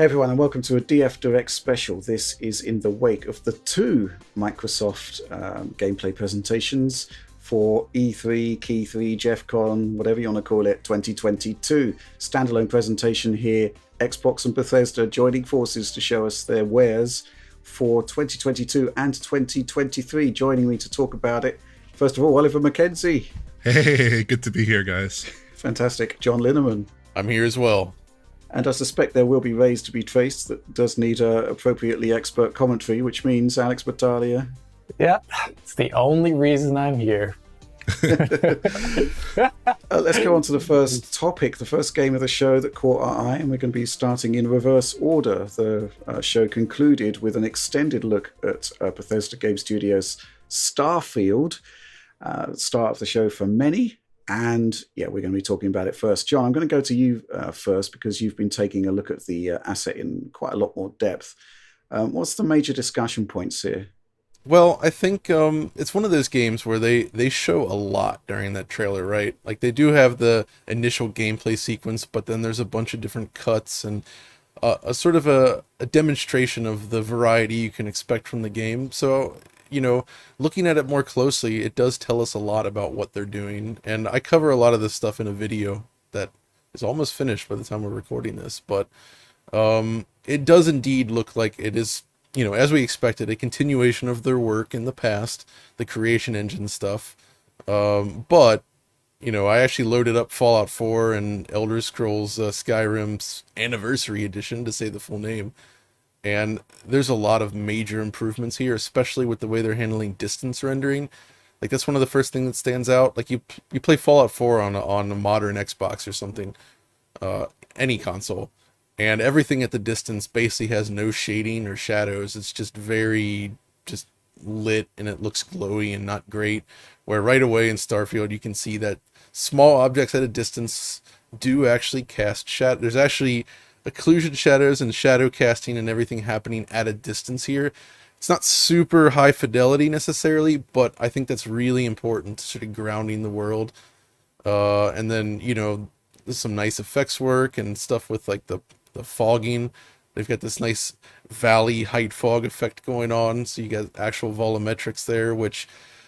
Hey everyone, and welcome to a DF Direct special. This is in the wake of the two Microsoft gameplay presentations for E3, Key 3, JeffCon, whatever you want to call it, 2022. Standalone presentation here. Xbox and Bethesda joining forces to show us their wares for 2022 and 2023. Joining me to talk about it, first of all, Oliver McKenzie. Hey, good to be here, guys. Fantastic. John Linneman. I'm here as well. And I suspect there will be Rays to be traced that does need appropriately expert commentary, which means Alex Battaglia. Yeah, it's the only reason I'm here. Let's go on to the first topic, the first game of the show that caught our eye, and we're going to be starting in reverse order. The show concluded with an extended look at Bethesda Game Studios' Starfield, start of the show for many. And yeah, we're going to be talking about it first. John, I'm going to go to you first because you've been taking a look at the asset in quite a lot more depth. What's the major discussion points here? Well, I think it's one of those games where they show a lot during that trailer, right? Like they do have the initial gameplay sequence, but then there's a bunch of different cuts and a sort of a demonstration of the variety you can expect from the game. So, you know, looking at it more closely, it does tell us a lot about what they're doing. And I cover a lot of this stuff in a video that is almost finished by the time we're recording this. But it does indeed look like it is, you know, as we expected, a continuation of their work in the past, the creation engine stuff. But, you know, I actually loaded up Fallout 4 and Elder Scrolls Skyrim's Anniversary Edition, to say the full name. And there's a lot of major improvements here, especially with the way they're handling distance rendering. Like that's one of the first things that stands out. Like you play Fallout 4 on a modern Xbox or something, any console, and everything at the distance basically has no shading or shadows. It's just very just lit and it looks glowy and not great. Where right away in Starfield you can see that small objects at a distance do actually cast shadow. There's actually occlusion shadows and shadow casting and everything happening at a distance here. It's not super high fidelity necessarily, but I think that's really important to sort of grounding the world. And then, you know, there's some nice effects work and stuff with like the fogging. They've got this nice valley height fog effect going on. So you got actual volumetrics there, which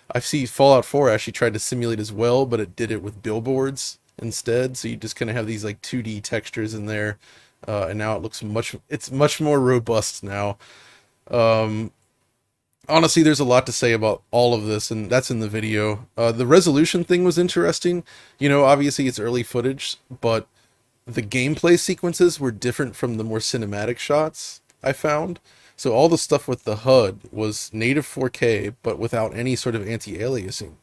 I see Fallout 4 actually tried to simulate as well, but it did it with billboards instead. So you just kind of have these like 2D textures in there. And now it looks much more robust now. Honestly, there's a lot to say about all of this, and that's in the video. The resolution thing was interesting. You know, obviously it's early footage, but the gameplay sequences were different from the more cinematic shots I found. So all the stuff with the HUD was native 4K, but without any sort of anti-aliasing,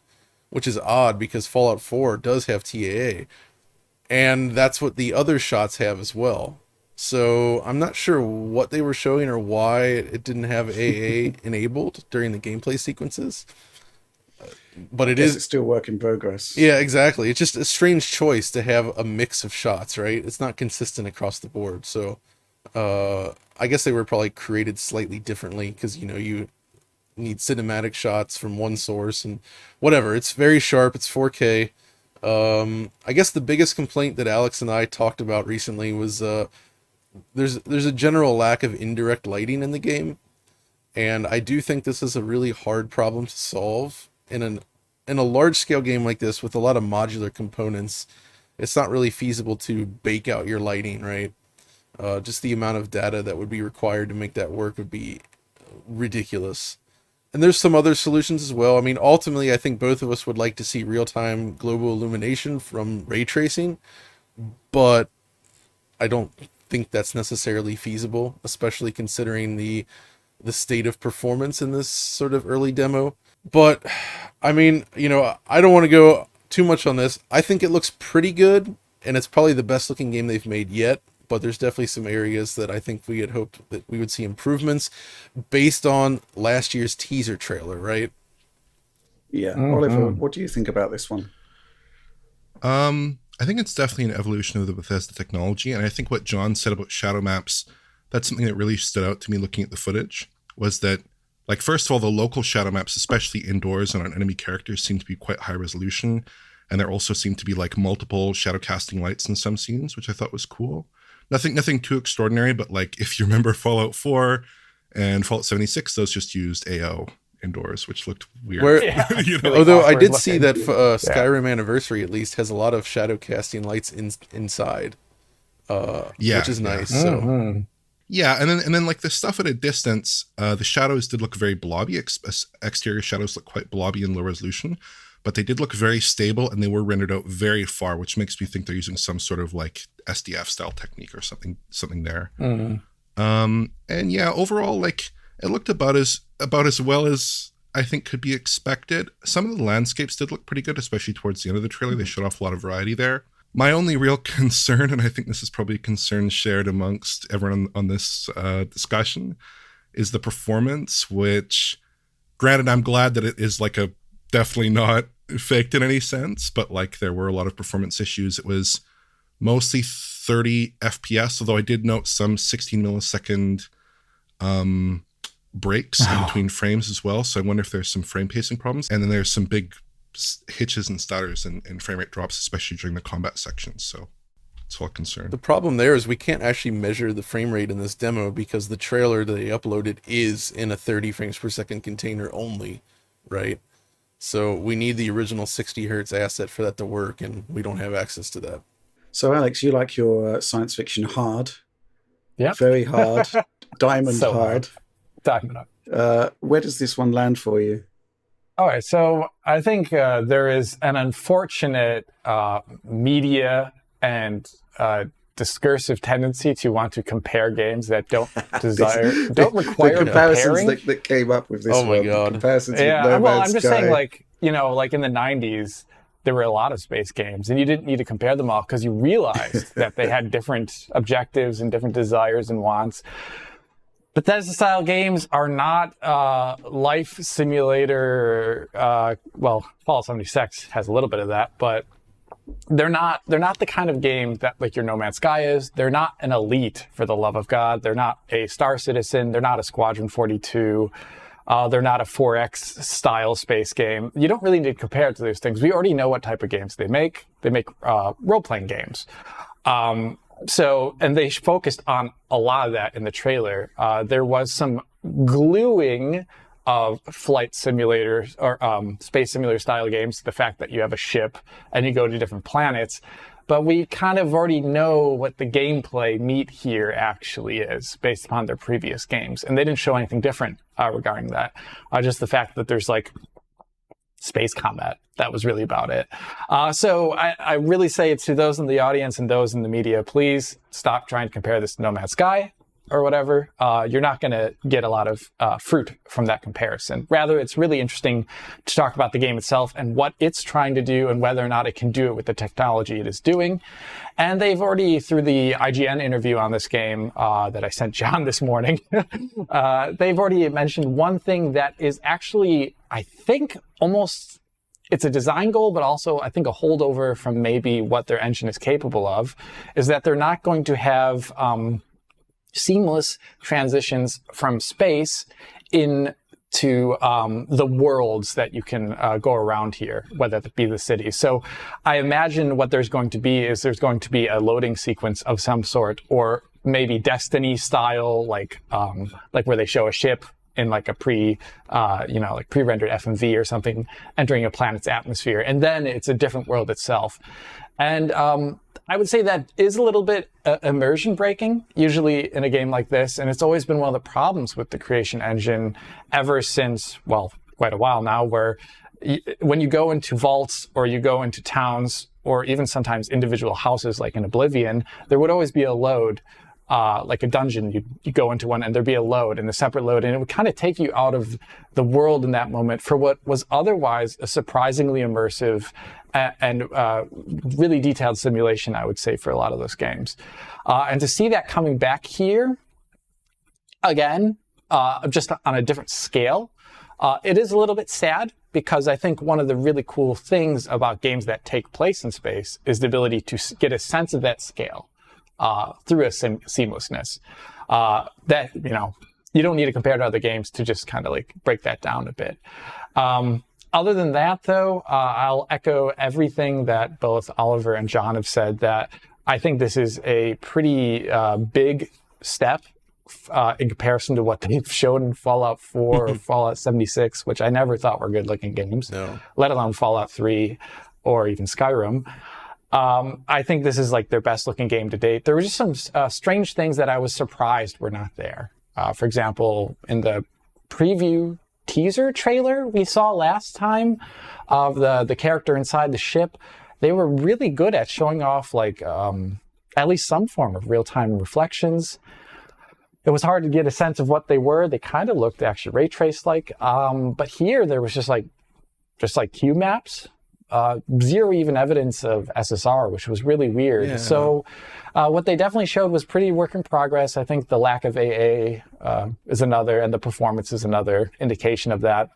which is odd because Fallout 4 does have TAA. And that's what the other shots have as well. So I'm not sure what they were showing or why it didn't have AA enabled during the gameplay sequences. But it's still work in progress. Yeah, exactly. It's just a strange choice to have a mix of shots, right? It's not consistent across the board. So I guess they were probably created slightly differently because, you know, you need cinematic shots from one source and whatever. It's very sharp. It's 4K. I guess the biggest complaint that Alex and I talked about recently was there's a general lack of indirect lighting in the game, and I do think this is a really hard problem to solve in a large scale game like this with a lot of modular components. It's not really feasible to bake out your lighting, right? Just the amount of data that would be required to make that work would be ridiculous. And there's some other solutions as well. I mean, ultimately, I think both of us would like to see real-time global illumination from ray tracing, but I don't think that's necessarily feasible, especially considering the state of performance in this sort of early demo. But, I mean, you know, I don't want to go too much on this. I think it looks pretty good, and it's probably the best-looking game they've made yet. But there's definitely some areas that I think we had hoped that we would see improvements based on last year's teaser trailer, right? Yeah. Oliver, what do you think about this one? I think it's definitely an evolution of the Bethesda technology. And I think what John said about shadow maps, that's something that really stood out to me looking at the footage, was that, like, first of all, the local shadow maps, especially indoors and on enemy characters, seem to be quite high resolution. And there also seemed to be like multiple shadow casting lights in some scenes, which I thought was cool. Nothing too extraordinary, but like if you remember Fallout 4 and Fallout 76, those just used AO indoors, which looked weird. You know? Although I did see that Skyrim Anniversary at least has a lot of shadow casting lights inside, which is nice. So yeah, and then like the stuff at a distance, the shadows did look very blobby. Exterior shadows look quite blobby in low resolution, but they did look very stable, and they were rendered out very far, which makes me think they're using some sort of like SDF style technique or something there. And yeah, overall, like it looked about as well as I think could be expected. Some of the landscapes did look pretty good, especially towards the end of the trailer. They showed off a lot of variety there. My only real concern, and I think this is probably a concern shared amongst everyone on this discussion, is the performance, which, granted, I'm glad that it is like a definitely not faked in any sense, but like there were a lot of performance issues. It was mostly 30 FPS, although I did note some 16 millisecond breaks in between frames as well. So I wonder if there's some frame pacing problems. And then there's some big hitches and stutters and frame rate drops, especially during the combat sections. So it's all a concern. The problem there is we can't actually measure the frame rate in this demo because the trailer that they uploaded is in a 30 frames per second container only, right? So we need the original 60 hertz asset for that to work, and we don't have access to that. So Alex, you like your science fiction hard? Yeah, very hard, diamond so hard. Diamond hard. Where does this one land for you? All right, so I think there is an unfortunate media and discursive tendency to want to compare games that don't require the comparisons comparing. that came up with this. Oh my one. God! Comparisons Yeah, with No well, Man's I'm just Sky. saying, like like in the '90s, there were a lot of space games, and you didn't need to compare them all because you realized that they had different objectives and different desires and wants. Bethesda style games are not life simulator. Fallout 76 has a little bit of that, but they're not the kind of game that like your No Man's Sky is. They're not an Elite, for the love of God. They're not a Star Citizen. They're not a Squadron 42. They're not a 4X style space game. You don't really need to compare it to those things. We already know what type of games they make. They make role-playing games. And they focused on a lot of that in the trailer. There was some gluing of flight simulators or space simulator style games, the fact that you have a ship and you go to different planets. But we kind of already know what the gameplay meat here actually is based upon their previous games. And they didn't show anything different regarding that. Just the fact that there's like space combat. That was really about it. So I really say to those in the audience and those in the media, please stop trying to compare this to No Man's Sky or whatever. You're not going to get a lot of fruit from that comparison. Rather, it's really interesting to talk about the game itself and what it's trying to do and whether or not it can do it with the technology it is doing. And they've already, through the IGN interview on this game that I sent John this morning, they've already mentioned one thing that is actually, I think, almost... it's a design goal, but also I think a holdover from maybe what their engine is capable of, is that they're not going to have seamless transitions from space into the worlds that you can go around here, whether it be the city. So I imagine what there's going to be is there's going to be a loading sequence of some sort, or maybe Destiny style, like where they show a ship in like a pre-rendered FMV or something entering a planet's atmosphere, and then it's a different world itself. And I would say that is a little bit immersion breaking, usually in a game like this, and it's always been one of the problems with the Creation Engine ever since, well, quite a while now, where when you go into vaults or you go into towns or even sometimes individual houses like in Oblivion, there would always be a load. Like a dungeon, you go into one and there'd be a load and a separate load, and it would kind of take you out of the world in that moment for what was otherwise a surprisingly immersive and really detailed simulation, I would say, for a lot of those games. And to see that coming back here, again, just on a different scale, it is a little bit sad, because I think one of the really cool things about games that take place in space is the ability to get a sense of that scale. Through a seamlessness that, you don't need to compare to other games to just kind of like break that down a bit. Other than that, though, I'll echo everything that both Oliver and John have said, that I think this is a pretty big step in comparison to what they've shown in Fallout 4 or Fallout 76, which I never thought were good-looking games, let alone Fallout 3 or even Skyrim. I think this is like their best-looking game to date. There were just some strange things that I was surprised were not there. For example, in the preview teaser trailer we saw last time of the character inside the ship, they were really good at showing off like at least some form of real-time reflections. It was hard to get a sense of what they were. They kind of looked actually ray traced like, but here there was just like cube maps, zero even evidence of SSR, which was really weird. Yeah. So what they definitely showed was pretty work in progress. I think the lack of AA is another, and the performance is another indication of that.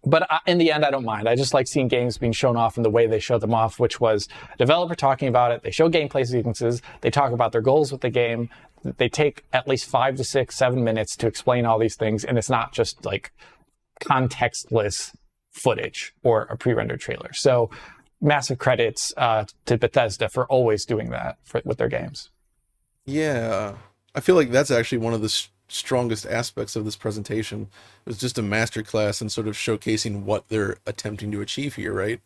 But in the end, I don't mind. I just like seeing games being shown off in the way they showed them off, which was a developer talking about it. They show gameplay sequences. They talk about their goals with the game. They take at least 5 to 6, 7 minutes to explain all these things. And it's not just like contextless footage or a pre-rendered trailer. So massive credits to Bethesda for always doing that with their games. Yeah. I feel like that's actually one of the strongest aspects of this presentation. It was just a masterclass in sort of showcasing what they're attempting to achieve here, right?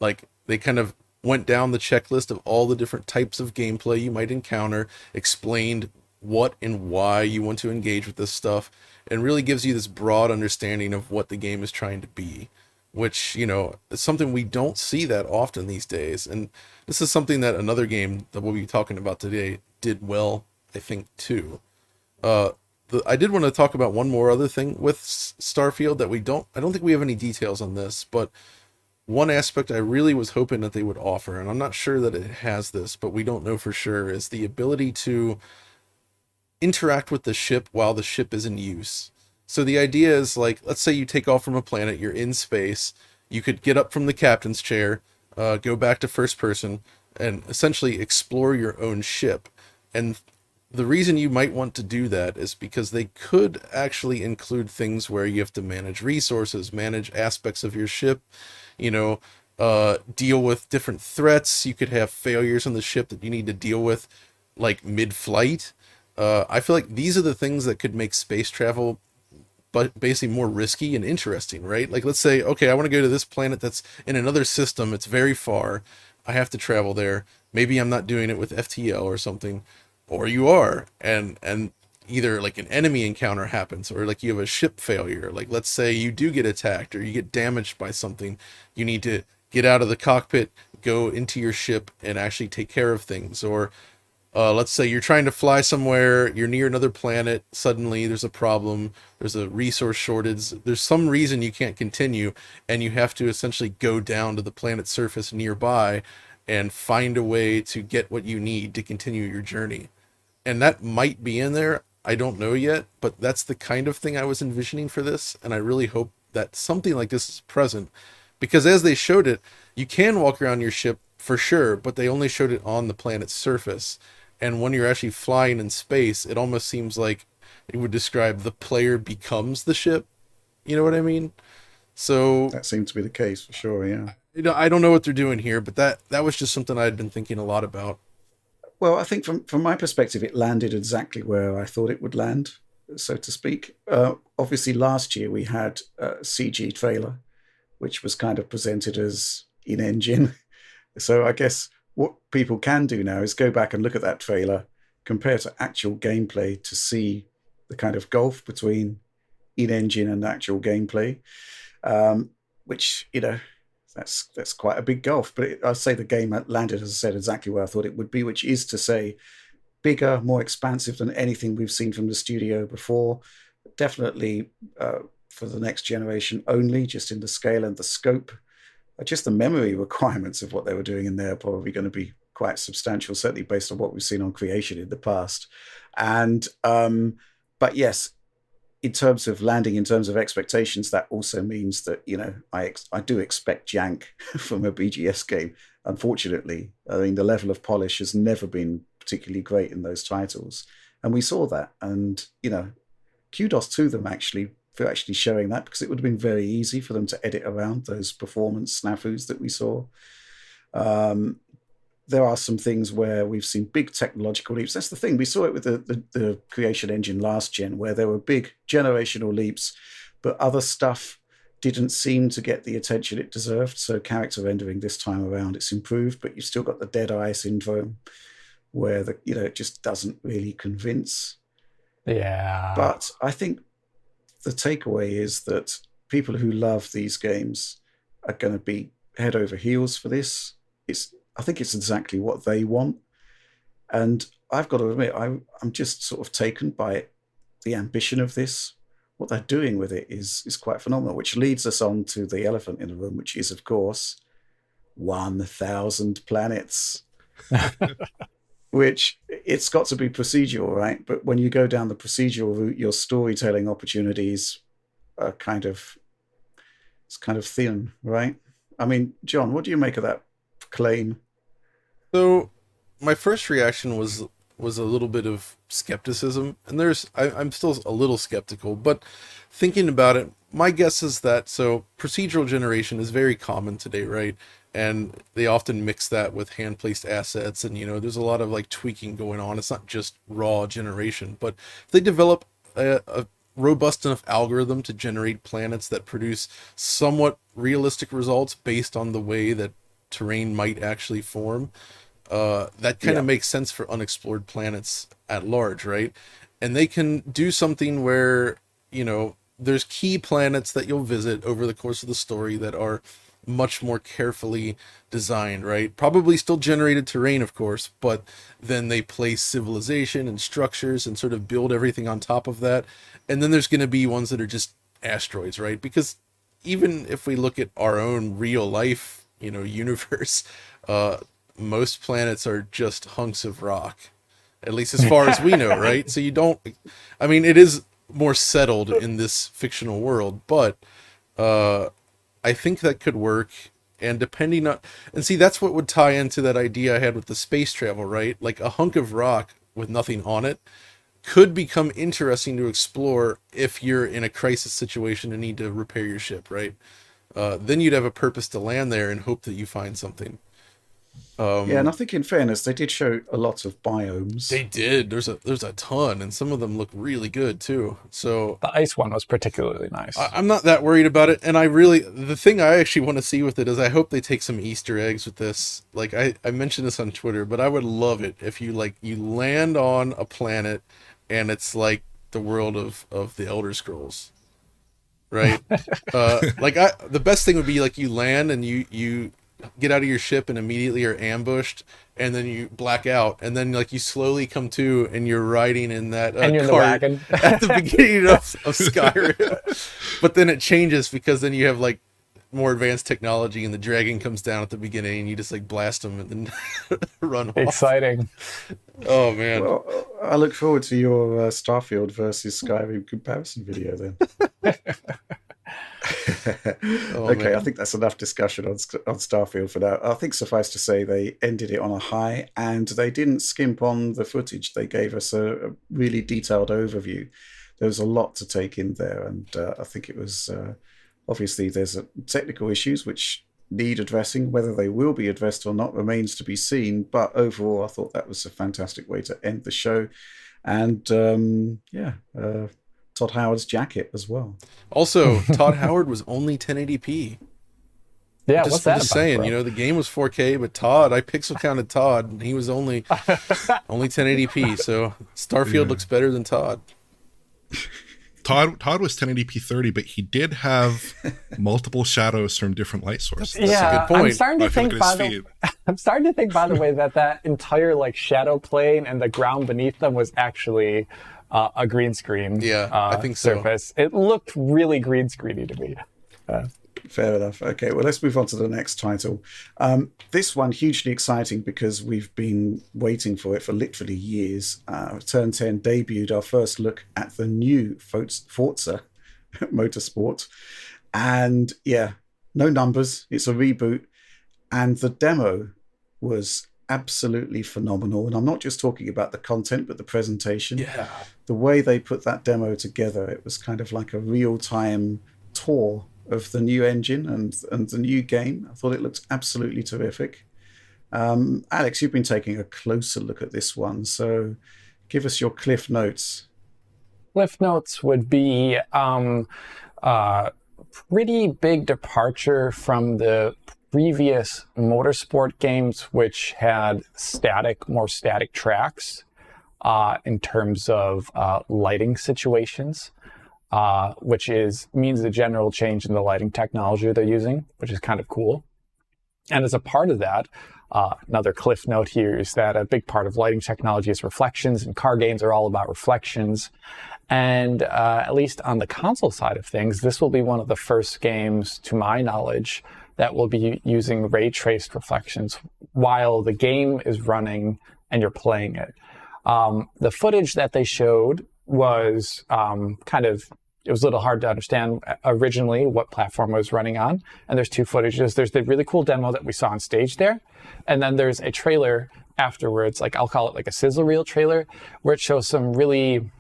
Like, they kind of went down the checklist of all the different types of gameplay you might encounter, explained what and why you want to engage with this stuff, and really gives you this broad understanding of what the game is trying to be, which, you know, is something we don't see that often these days. And this is something that another game that we'll be talking about today did well, I think, too. I did want to talk about one more other thing with Starfield that I don't think we have any details on this, but one aspect I really was hoping that they would offer, and I'm not sure that it has this, but we don't know for sure, is the ability to interact with the ship while the ship is in use. So the idea is, like, let's say you take off from a planet, you're in space, you could get up from the captain's chair, go back to first person, and essentially explore your own ship. And the reason you might want to do that is because they could actually include things where you have to manage resources, manage aspects of your ship, you know, deal with different threats. You could have failures on the ship that you need to deal with, like mid-flight. I feel like these are the things that could make space travel but basically more risky and interesting, right? Like, let's say, okay, I want to go to this planet that's in another system. It's very far. I have to travel there. Maybe I'm not doing it with FTL or something. Or you are, and either like an enemy encounter happens, or like you have a ship failure. Like, let's say you do get attacked or you get damaged by something. You need to get out of the cockpit, go into your ship, and actually take care of things. Or let's say you're trying to fly somewhere, you're near another planet, suddenly there's a problem, there's a resource shortage, there's some reason you can't continue, and you have to essentially go down to the planet's surface nearby and find a way to get what you need to continue your journey. And that might be in there. I don't know yet, but that's the kind of thing I was envisioning for this. And I really hope that something like this is present, because as they showed it, you can walk around your ship for sure, but they only showed it on the planet's surface. And when you're actually flying in space, it almost seems like it would describe the player becomes the ship. You know what I mean? So that seems to be the case for sure. Yeah. I don't know what they're doing here, but that was just something I had been thinking a lot about. Well, I think from my perspective, it landed exactly where I thought it would land, so to speak. Obviously, last year we had a CG trailer, which was kind of presented as in-engine. So I guess what people can do now is go back and look at that trailer, compare to actual gameplay to see the kind of gulf between in-engine and actual gameplay, which, you know, that's quite a big gulf. But I'd say the game landed, as I said, exactly where I thought it would be, which is to say bigger, more expansive than anything we've seen from the studio before. Definitely for the next generation only, just in the scale and the scope. Just the memory requirements of what they were doing in there are probably going to be quite substantial, certainly based on what we've seen on Creation in the past. And but yes, in terms of landing, in terms of expectations, that also means that, you know, I do expect jank from a BGS game. Unfortunately, I mean, the level of polish has never been particularly great in those titles, and we saw that. And, you know, kudos to them actually for actually showing that, because it would have been very easy for them to edit around those performance snafus that we saw. There are some things where we've seen big technological leaps. That's the thing. We saw it with the Creation Engine last gen, where there were big generational leaps, but other stuff didn't seem to get the attention it deserved. So character rendering this time around, it's improved, but you've still got the dead eye syndrome, where it just doesn't really convince. Yeah. But I think the takeaway is that people who love these games are going to be head over heels for this. I think it's exactly what they want. And I've got to admit, I'm just sort of taken by the ambition of this. What they're doing with it is quite phenomenal, which leads us on to the elephant in the room, which is, of course, 1,000 planets. Which, it's got to be procedural, right? But when you go down the procedural route, your storytelling opportunities are kind of thin, right? I mean, John, what do you make of that claim? So my first reaction was a little bit of skepticism, and I'm still a little skeptical, but thinking about it, my guess is that, so procedural generation is very common today, right? And they often mix that with hand-placed assets, and there's a lot of like tweaking going on. It's not just raw generation, but if they develop a robust enough algorithm to generate planets that produce somewhat realistic results based on the way that terrain might actually form, that kind of makes sense for unexplored planets at large, right? And they can do something where, there's key planets that you'll visit over the course of the story that are much more carefully designed, right? Probably still generated terrain, of course, but then they place civilization and structures and sort of build everything on top of that. And then there's going to be ones that are just asteroids, right? Because even if we look at our own real life, universe, most planets are just hunks of rock, at least as far as we know, right? So it is more settled in this fictional world, but I think that could work. And depending on, and see, that's what would tie into that idea I had with the space travel, right? Like a hunk of rock with nothing on it could become interesting to explore if you're in a crisis situation and need to repair your ship, right? Then you'd have a purpose to land there and hope that you find something. And I think in fairness, they did show a lot of biomes. They did. There's a ton, and some of them look really good too. So the ice one was particularly nice. I'm not that worried about it, and the thing I actually want to see with it is I hope they take some Easter eggs with this. Like I mentioned this on Twitter, but I would love it if you land on a planet and it's like the world of the Elder Scrolls, right? The best thing would be like you land and you get out of your ship and immediately are ambushed, and then you black out, and then you slowly come to and you're riding in that and you're cart in the wagon at the beginning of Skyrim. But then it changes because then you have more advanced technology and the dragon comes down at the beginning and you just blast them and then run off. Exciting. Oh man. Well, I look forward to your Starfield versus Skyrim comparison video then. Okay, man. I think that's enough discussion on Starfield for now. I think suffice to say they ended it on a high, and they didn't skimp on the footage. They gave us a really detailed overview. There was a lot to take in there, and I think it was obviously there's technical issues which need addressing. Whether they will be addressed or not remains to be seen, but overall I thought that was a fantastic way to end the show. And Todd Howard's jacket as well. Also, Todd Howard was only 1080p. Yeah, what's that about, saying, bro? The game was 4K, but I pixel counted Todd, and he was only 1080p. So Starfield looks better than Todd. Todd was 1080p 30, but he did have multiple shadows from different light sources. That's a good point. I'm starting to think, by the way, that entire surdow plane and the ground beneath them was actually a green screen. Yeah, I think so. Surface. It looked really green screeny to me. Fair enough. Okay, well, let's move on to the next title. This one, hugely exciting because we've been waiting for it for literally years. Turn 10 debuted our first look at the new Forza Motorsport. And no numbers. It's a reboot. And the demo was absolutely phenomenal. And I'm not just talking about the content, but the presentation. Yeah. The way they put that demo together, it was kind of like a real-time tour of the new engine and the new game. I thought it looked absolutely terrific. Alex, you've been taking a closer look at this one, so give us your Cliff Notes. Cliff Notes would be pretty big departure from the previous motorsport games, which had more static tracks in terms of lighting situations, which means a general change in the lighting technology they're using, which is kind of cool. And as a part of that, another cliff note here is that a big part of lighting technology is reflections, and car games are all about reflections. And at least on the console side of things, this will be one of the first games, to my knowledge, that will be using ray-traced reflections while the game is running and you're playing it. The footage that they showed was it was a little hard to understand originally what platform it was running on. And there's two footages. There's the really cool demo that we saw on stage there. And then there's a trailer afterwards, like I'll call it like a sizzle reel trailer, where it shows some really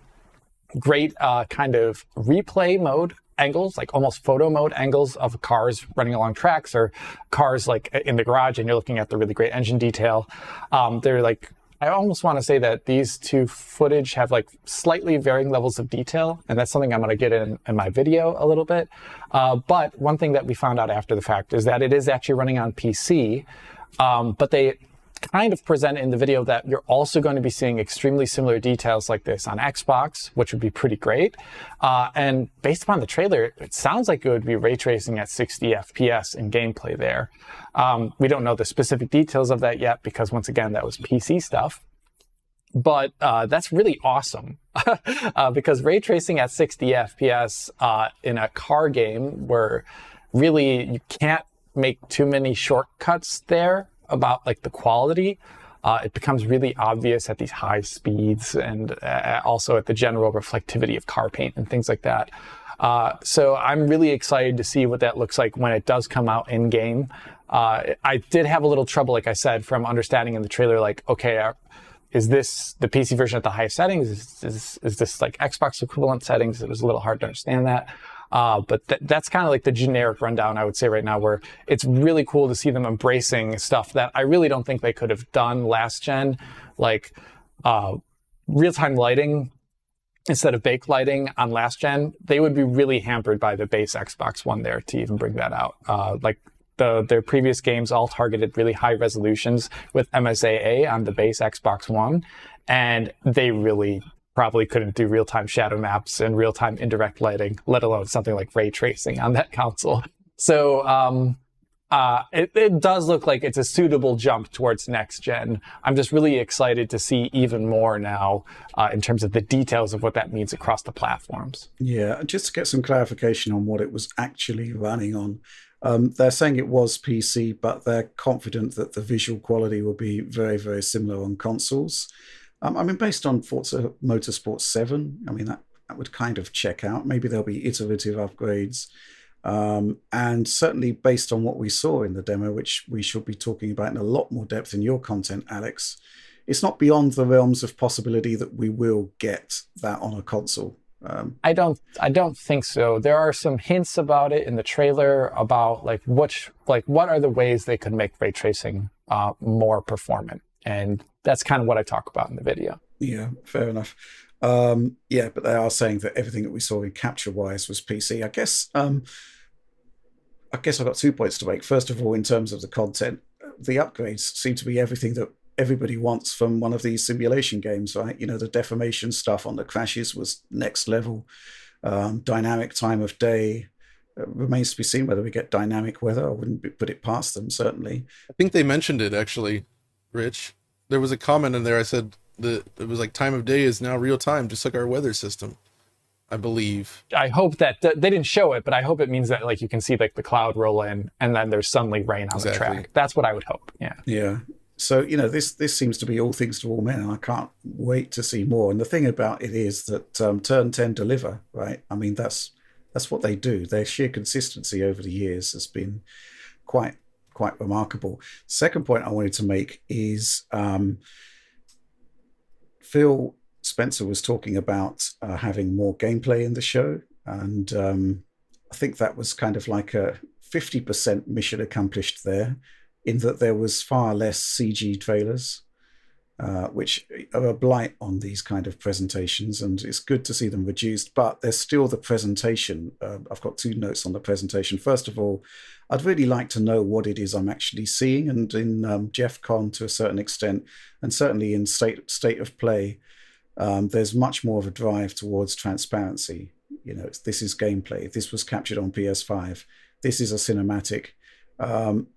great kind of replay mode angles, like almost photo mode angles of cars running along tracks or cars like in the garage, and you're looking at the really great engine detail. They're like, I almost want to say that these two footage have like slightly varying levels of detail, and that's something I'm going to get in my video a little bit. But one thing that we found out after the fact is that it is actually running on PC, but they kind of present in the video that you're also going to be seeing extremely similar details like this on Xbox, which would be pretty great. And based upon the trailer, it sounds like it would be ray tracing at 60 FPS in gameplay there. We don't know the specific details of that yet because, once again, that was PC stuff. But that's really awesome because ray tracing at 60 FPS in a car game where really you can't make too many shortcuts there about like the quality, it becomes really obvious at these high speeds and also at the general reflectivity of car paint and things like that. So I'm really excited to see what that looks like when it does come out in game. I did have a little trouble, like I said, from understanding in the trailer, like, okay, is this the PC version at the highest settings? Is this like Xbox equivalent settings? It was a little hard to understand that. But that's kind of like the generic rundown, I would say right now, where it's really cool to see them embracing stuff that I really don't think they could have done last gen, like real-time lighting instead of bake lighting on last gen. They would be really hampered by the base Xbox One there to even bring that out. Like their previous games all targeted really high resolutions with MSAA on the base Xbox One, and they really probably couldn't do real-time shadow maps and real-time indirect lighting, let alone something like ray tracing on that console. So it does look like it's a suitable jump towards next gen. I'm just really excited to see even more now in terms of the details of what that means across the platforms. Yeah, just to get some clarification on what it was actually running on. They're saying it was PC, but they're confident that the visual quality will be very, very similar on consoles. I mean, based on Forza Motorsport 7, I mean, that would kind of check out. Maybe there'll be iterative upgrades. And certainly based on what we saw in the demo, which we should be talking about in a lot more depth in your content, Alex, it's not beyond the realms of possibility that we will get that on a console. I don't think so. There are some hints about it in the trailer about what are the ways they could make ray tracing more performant. And that's kind of what I talk about in the video. Yeah, fair enough. Yeah, but they are saying that everything that we saw in capture-wise was PC. I guess I've got 2 points to make. First of all, in terms of the content, the upgrades seem to be everything that everybody wants from one of these simulation games, right? You know, the deformation stuff on the crashes was next level. Dynamic time of day. Remains to be seen whether we get dynamic weather. I wouldn't put it past them, certainly. I think they mentioned it, actually, Rich. There was a comment in there. I said that it was like time of day is now real time, just like our weather system, I believe. I hope that they didn't show it, but I hope it means that like you can see like the cloud roll in and then there's suddenly rain on the track. That's what I would hope. Yeah. Yeah. So, you know, this seems to be all things to all men, and I can't wait to see more. And the thing about it is that Turn 10 deliver, right? I mean, that's what they do. Their sheer consistency over the years has been quite quite remarkable. Second point I wanted to make is Phil Spencer was talking about having more gameplay in the show, and I think that was kind of like a 50% mission accomplished there, in that there was far less CG trailers, which are a blight on these kind of presentations, and it's good to see them reduced, but there's still the presentation. I've got 2 notes on the presentation. First of all, I'd really like to know what it is I'm actually seeing, and in Jeff Con to a certain extent, and certainly in State of Play, there's much more of a drive towards transparency. You know, this is gameplay. This was captured on PS5. This is a cinematic.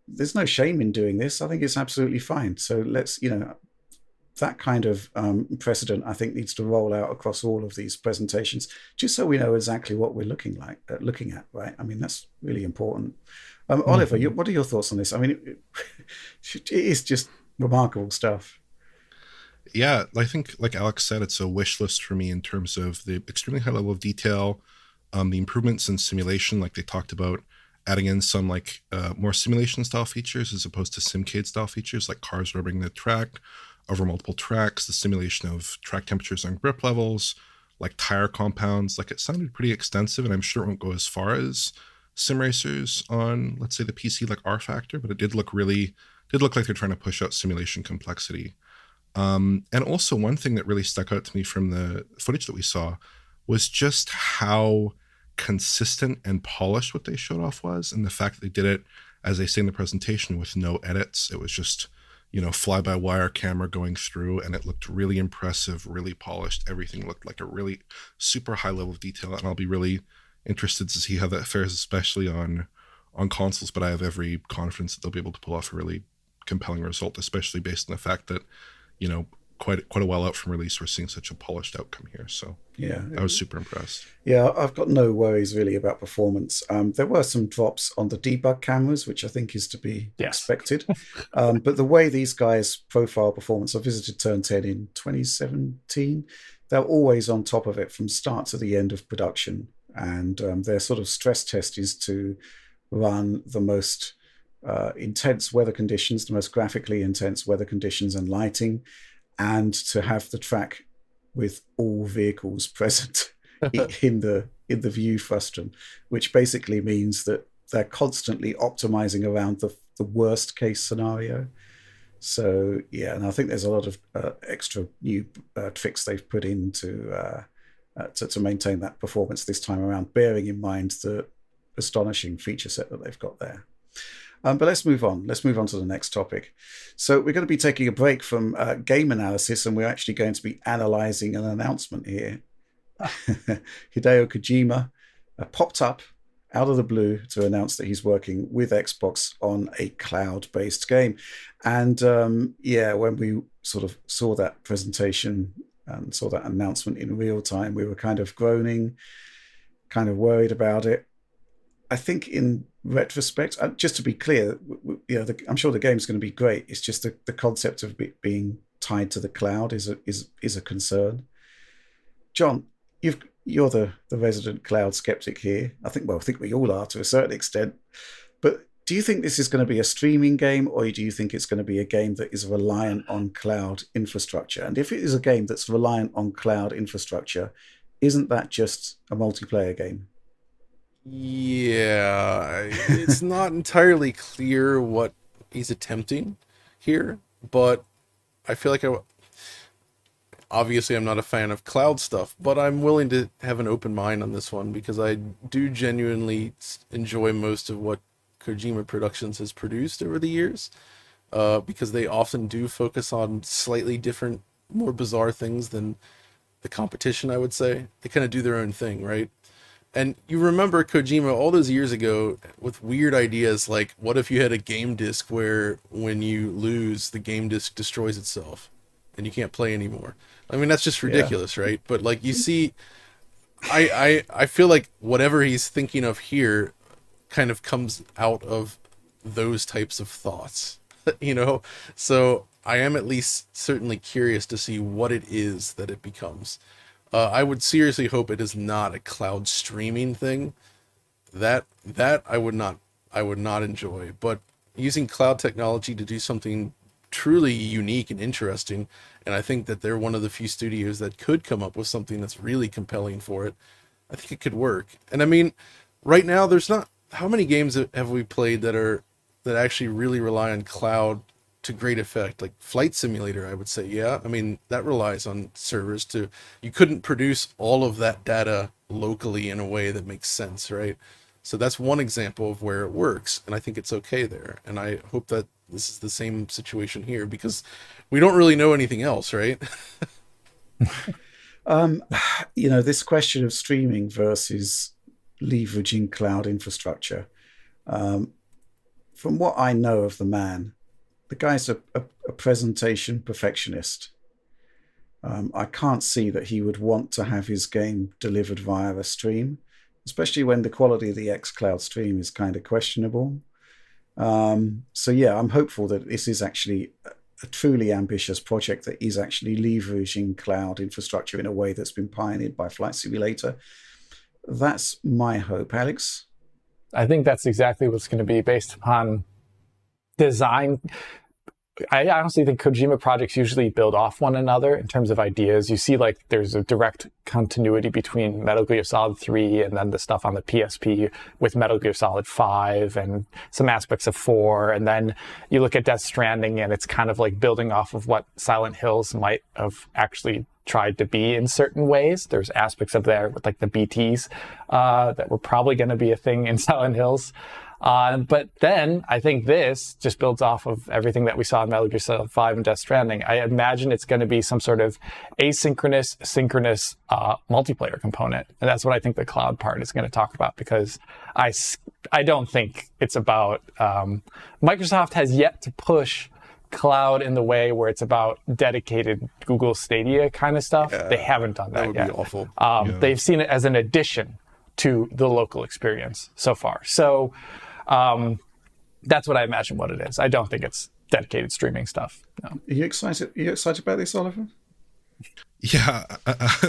There's no shame in doing this. I think it's absolutely fine. So let's, that kind of precedent, I think, needs to roll out across all of these presentations, just so we know exactly what we're looking at, right? I mean, that's really important. Oliver, what are your thoughts on this? I mean, it is just remarkable stuff. Yeah, I think, like Alex said, it's a wish list for me in terms of the extremely high level of detail, the improvements in simulation, like they talked about, adding in some like more simulation style features as opposed to Simcade style features, like cars rubbing the track over multiple tracks, the simulation of track temperatures and grip levels, like tire compounds. Like, it sounded pretty extensive, and I'm sure it won't go as far as sim racers on, let's say, the PC like R Factor, but it did look like they're trying to push out simulation complexity. And also, one thing that really stuck out to me from the footage that we saw was just how consistent and polished what they showed off was, and the fact that they did it, as they say in the presentation, with no edits. It was just, fly-by-wire camera going through, and it looked really impressive, really polished. Everything looked like a really super high level of detail, and I'll be really interested to see how that fares, especially on consoles, but I have every confidence that they'll be able to pull off a really compelling result, especially based on the fact that quite a while out from release, we're seeing such a polished outcome here. So yeah, I was super impressed. Yeah, I've got no worries really about performance. There were some drops on the debug cameras, which I think is to be expected. But the way these guys profile performance, I visited Turn 10 in 2017. They're always on top of it from start to the end of production. And their sort of stress test is to run the most intense weather conditions, the most graphically intense weather conditions and lighting, and to have the track with all vehicles present in the view frustum, which basically means that they're constantly optimizing around the worst case scenario. So yeah, and I think there's a lot of extra new tricks they've put in to maintain that performance this time around, bearing in mind the astonishing feature set that they've got there. But let's move on. Let's move on to the next topic. So we're going to be taking a break from game analysis, and we're actually going to be analyzing an announcement here. Hideo Kojima popped up out of the blue to announce that he's working with Xbox on a cloud-based game. And when we sort of saw that presentation and saw that announcement in real time, we were kind of groaning, kind of worried about it. I think in retrospect, just to be clear, I'm sure the game's going to be great. It's just the concept of it being tied to the cloud is a concern. John, you're the resident cloud skeptic here. I think we all are to a certain extent. But do you think this is going to be a streaming game, or do you think it's going to be a game that is reliant on cloud infrastructure? And if it is a game that's reliant on cloud infrastructure, isn't that just a multiplayer game? Yeah, it's not entirely clear what he's attempting here, but I feel like obviously I'm not a fan of cloud stuff, but I'm willing to have an open mind on this one because I do genuinely enjoy most of what Kojima Productions has produced over the years, because they often do focus on slightly different, more bizarre things than the competition, I would say. They kind of do their own thing, right? And you remember Kojima all those years ago with weird ideas like, what if you had a game disc where when you lose, the game disc destroys itself and you can't play anymore? I mean, that's just ridiculous, right? But like, you see, I feel like whatever he's thinking of here kind of comes out of those types of thoughts, So I am at least certainly curious to see what it is that it becomes. I would seriously hope it is not a cloud streaming thing. That I would not enjoy. But using cloud technology to do something truly unique and interesting. And I think that they're one of the few studios that could come up with something that's really compelling for it. I think it could work. And I mean, right now there's not, how many games have we played that actually really rely on cloud to great effect? Like Flight Simulator, I would say, yeah. I mean, that relies on servers to, you couldn't produce all of that data locally in a way that makes sense, right? So that's one example of where it works, and I think it's okay there. And I hope that this is the same situation here, because we don't really know anything else, right? This question of streaming versus leveraging cloud infrastructure. From what I know of the man, the guy's a presentation perfectionist. I can't see that he would want to have his game delivered via a stream, especially when the quality of the xCloud stream is kind of questionable. So yeah, I'm hopeful that this is actually a truly ambitious project that is actually leveraging cloud infrastructure in a way that's been pioneered by Flight Simulator. That's my hope. Alex? I think that's exactly what's going to be based upon design. I honestly think Kojima projects usually build off one another in terms of ideas. You see, like, there's a direct continuity between Metal Gear Solid 3 and then the stuff on the PSP with Metal Gear Solid 5 and some aspects of 4. And then you look at Death Stranding and it's kind of like building off of what Silent Hills might have actually tried to be in certain ways. There's aspects of there with like the BTs that were probably going to be a thing in Silent Hills. But then I think this just builds off of everything that we saw in Metal Gear Solid 5 and Death Stranding. I imagine it's going to be some sort of asynchronous, synchronous multiplayer component. And that's what I think the cloud part is going to talk about, because I don't think it's about... Microsoft has yet to push cloud in the way where it's about dedicated Google Stadia kind of stuff. Yeah, they haven't done that yet. That would be awful. They've seen it as an addition to the local experience so far. So that's what I imagine what it is. I don't think it's dedicated streaming stuff. No. Are you excited? Are you excited about this, Oliver? Yeah.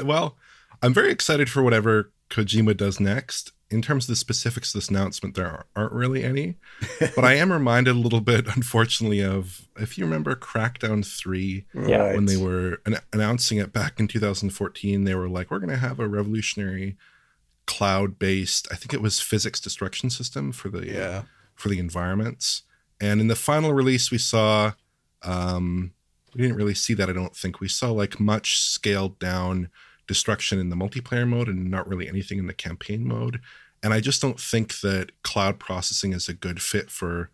Well, I'm very excited for whatever Kojima does next. In terms of the specifics of this announcement, there aren't really any. But I am reminded a little bit, unfortunately, of, if you remember Crackdown 3, right, when they were announcing it back in 2014, they were like, we're going to have a revolutionary cloud-based, I think it was physics destruction system for the environments. And in the final release, we saw, we didn't really see that, I don't think. We saw like much scaled down destruction in the multiplayer mode and not really anything in the campaign mode. And I just don't think that cloud processing is a good fit for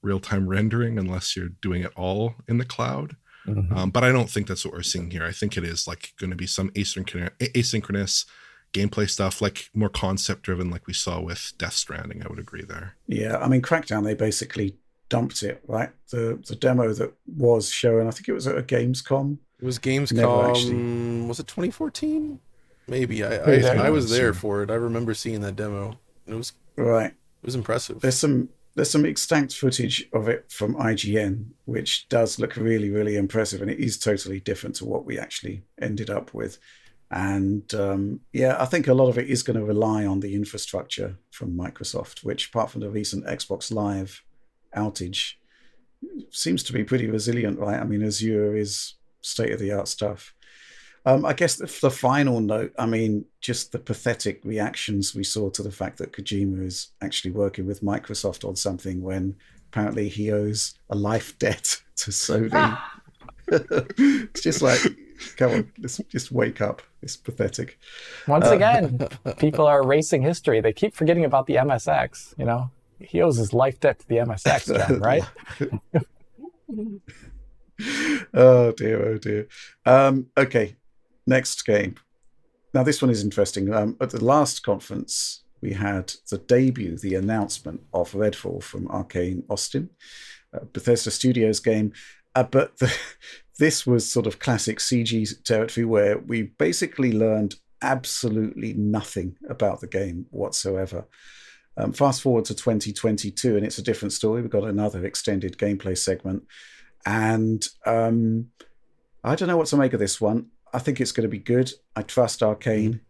real-time rendering unless you're doing it all in the cloud. Mm-hmm. But I don't think that's what we're seeing here. I think it is like going to be some asynchronous gameplay stuff, like more concept driven, like we saw with Death Stranding. I would agree there. Yeah, I mean, Crackdown, they basically dumped it, right? The demo that was shown, I think it was at a Gamescom. It was Gamescom. Was it 2014? Maybe. I was there for it. I remember seeing that demo. It was right. It was impressive. There's some extant footage of it from IGN, which does look really, really impressive, and it is totally different to what we actually ended up with. And I think a lot of it is going to rely on the infrastructure from Microsoft, which, apart from the recent Xbox Live outage, seems to be pretty resilient, right? I mean, Azure is state-of-the-art stuff. I guess the final note, I mean, just the pathetic reactions we saw to the fact that Kojima is actually working with Microsoft on something when apparently he owes a life debt to Sony. It's just like, come on, let's just wake up. It's pathetic. Once again, people are erasing history. They keep forgetting about the MSX, you know? He owes his life debt to the MSX, John, right? Oh dear. Okay, next game. Now this one is interesting. At the last conference, we had the debut, the announcement of Redfall from Arcane Austin, Bethesda Studios game. But this was sort of classic CG territory where we basically learned absolutely nothing about the game whatsoever. Fast forward to 2022, and it's a different story. We've got another extended gameplay segment. And I don't know what to make of this one. I think it's going to be good. I trust Arcane.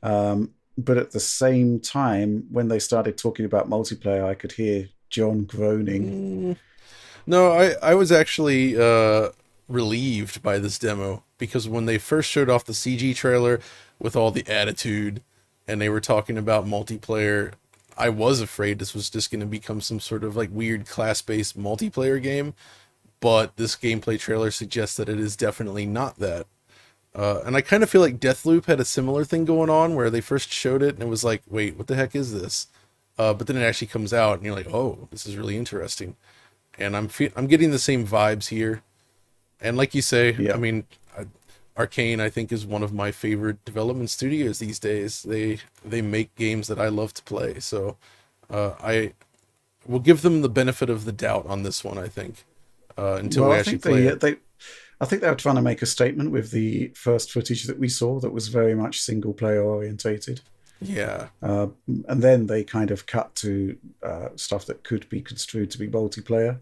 But at the same time, when they started talking about multiplayer, I could hear John groaning. No, I was actually relieved by this demo, because when they first showed off the CG trailer with all the attitude and they were talking about multiplayer, I was afraid this was just going to become some sort of like weird class-based multiplayer game, but this gameplay trailer suggests that it is definitely not that. And I kind of feel like Deathloop had a similar thing going on, where they first showed it and it was like, wait, what the heck is this? But then it actually comes out and you're like, oh, this is really interesting. And I'm getting the same vibes here. And like you say, Yeah. I mean, Arcane, I think, is one of my favorite development studios these days. They make games that I love to play. So I will give them the benefit of the doubt on this one, I think, until we actually play it. I think they were trying to make a statement with the first footage that we saw that was very much single player orientated. Yeah. And then they kind of cut to stuff that could be construed to be multiplayer.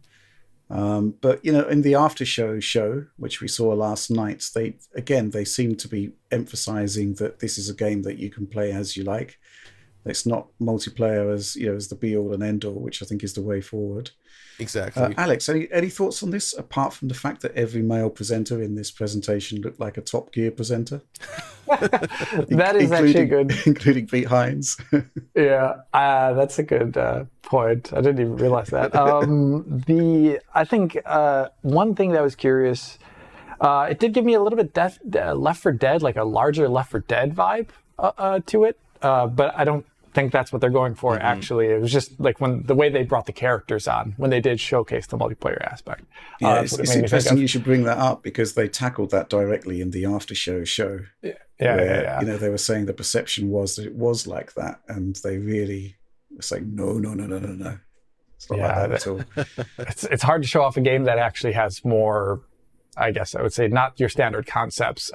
But, you know, in the after show, which we saw last night, they seem to be emphasizing that this is a game that you can play as you like. It's not multiplayer as the be all and end all, which I think is the way forward. Exactly. Alex, any thoughts on this, apart from the fact that every male presenter in this presentation looked like a Top Gear presenter? That is actually good. Including Pete Hines. Yeah, that's a good point. I didn't even realize that. I think one thing that was curious, it did give me a little bit Left 4 Dead, like a larger Left 4 Dead vibe to it, but I don't think that's what they're going for. Mm-hmm. Actually, it was just like the way they brought the characters on when they did showcase the multiplayer aspect. Yeah, it's interesting you should bring that up, because they tackled that directly in the after show. Yeah. You know, they were saying the perception was that it was like that, and they really were saying no. It's not like that at all. It's hard to show off a game that actually has more, I guess I would say, not your standard concepts,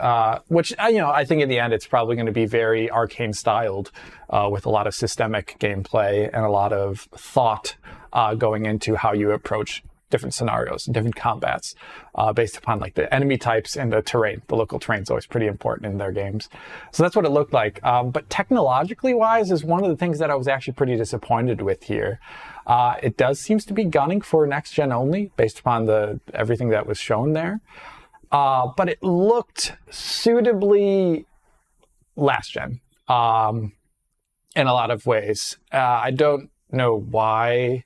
which, I think in the end it's probably going to be very Arcane styled, with a lot of systemic gameplay and a lot of thought going into how you approach different scenarios and different combats based upon like the enemy types and the terrain. The local terrain is always pretty important in their games. So that's what it looked like. But technologically wise is one of the things that I was actually pretty disappointed with here. It does seems to be gunning for next gen only based upon everything that was shown there. But it looked suitably last gen in a lot of ways. I don't know why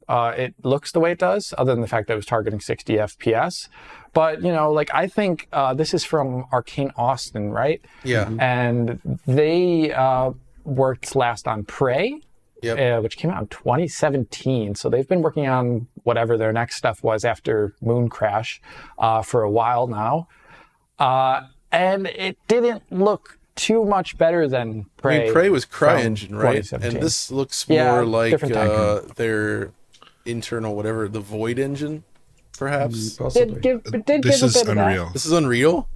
it looks the way it does, other than the fact that it was targeting 60 FPS. But, I think this is from Arcane Austin, right? Yeah. And they worked last on Prey. Yep. Which came out in 2017. So they've been working on whatever their next stuff was after Moon Crash for a while now. And it didn't look too much better than Prey. I mean, Prey was CryEngine, right? And this looks more like their internal whatever, the Void engine, perhaps? Possibly. This is Unreal. This is Unreal?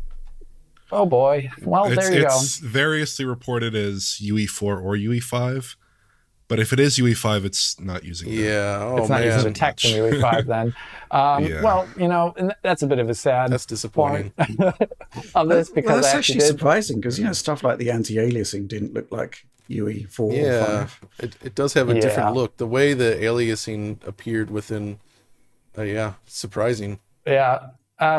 Oh boy. Well, there you go. It's variously reported as UE4 or UE5. But if it is UE5, it's not using that. Yeah, it's not using the tech from UE5 then. Yeah. Well, and that's a bit of a sad That's disappointing. of this, because that's actually surprising, because stuff like the anti-aliasing didn't look like UE4 or 5. It does have a different look. The way the aliasing appeared within, surprising. Yeah.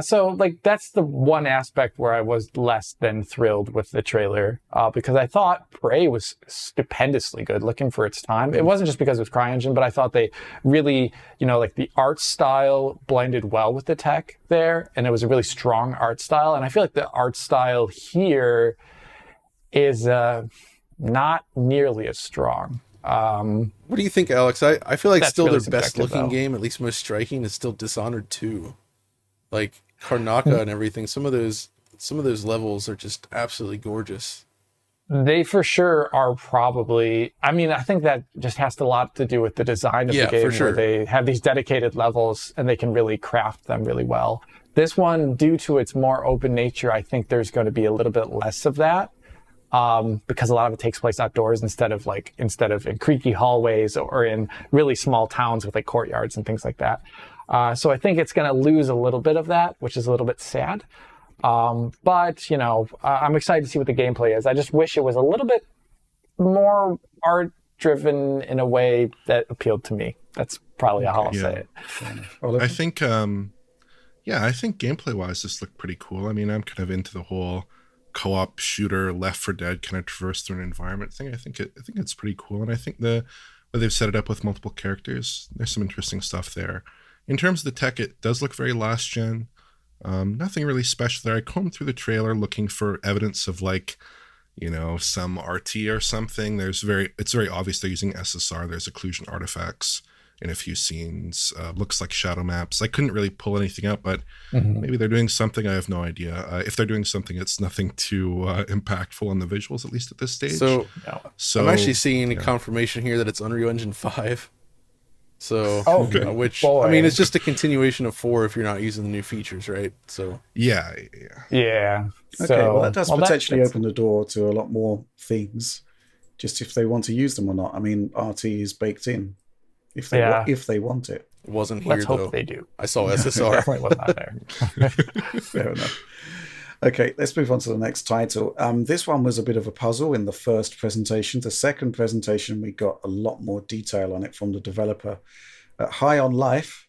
So that's the one aspect where I was less than thrilled with the trailer, because I thought Prey was stupendously good looking for its time. It wasn't just because it was CryEngine, but I thought they really, the art style blended well with the tech there, and it was a really strong art style. And I feel like the art style here is not nearly as strong. What do you think, Alex? I feel like still really their best looking game, at least most striking, is still Dishonored 2. Like Karnaka and everything, some of those levels are just absolutely gorgeous. They for sure are probably. I mean, I think that just has a lot to do with the design of the game, for sure. where they have these dedicated levels and they can really craft them really well. This one, due to its more open nature, I think there's going to be a little bit less of that, because a lot of it takes place outdoors instead of in creaky hallways or in really small towns with courtyards and things like that. So I think it's going to lose a little bit of that, which is a little bit sad. But, I'm excited to see what the gameplay is. I just wish it was a little bit more art-driven in a way that appealed to me. That's probably how I'll Yeah. say it. Oliver? I think, I think gameplay wise, this looked pretty cool. I mean, I'm kind of into the whole co-op shooter, Left 4 Dead kind of traverse through an environment thing. I think it's pretty cool, and I think where they've set it up with multiple characters, there's some interesting stuff there. In terms of the tech, it does look very last gen. Nothing really special there. I combed through the trailer looking for evidence of like, some RT or something. It's very obvious they're using SSR. There's occlusion artifacts in a few scenes. Looks like shadow maps. I couldn't really pull anything up, but maybe they're doing something. I have no idea. If they're doing something, it's nothing too impactful on the visuals, at least at this stage. So I'm actually seeing yeah. confirmation here that it's Unreal Engine 5. So, which boy. I mean, it's just a continuation of 4 if you're not using the new features, right? So Yeah. Okay, So, well, that does potentially open the door to a lot more things, just if they want to use them or not. I mean, RT is baked in if they want it. it wasn't here, Let's though. hope they do. I saw SSR. Definitely was not there. Fair enough. Okay, let's move on to the next title. This one was a bit of a puzzle in the first presentation. The second presentation, we got a lot more detail on it from the developer. High on Life,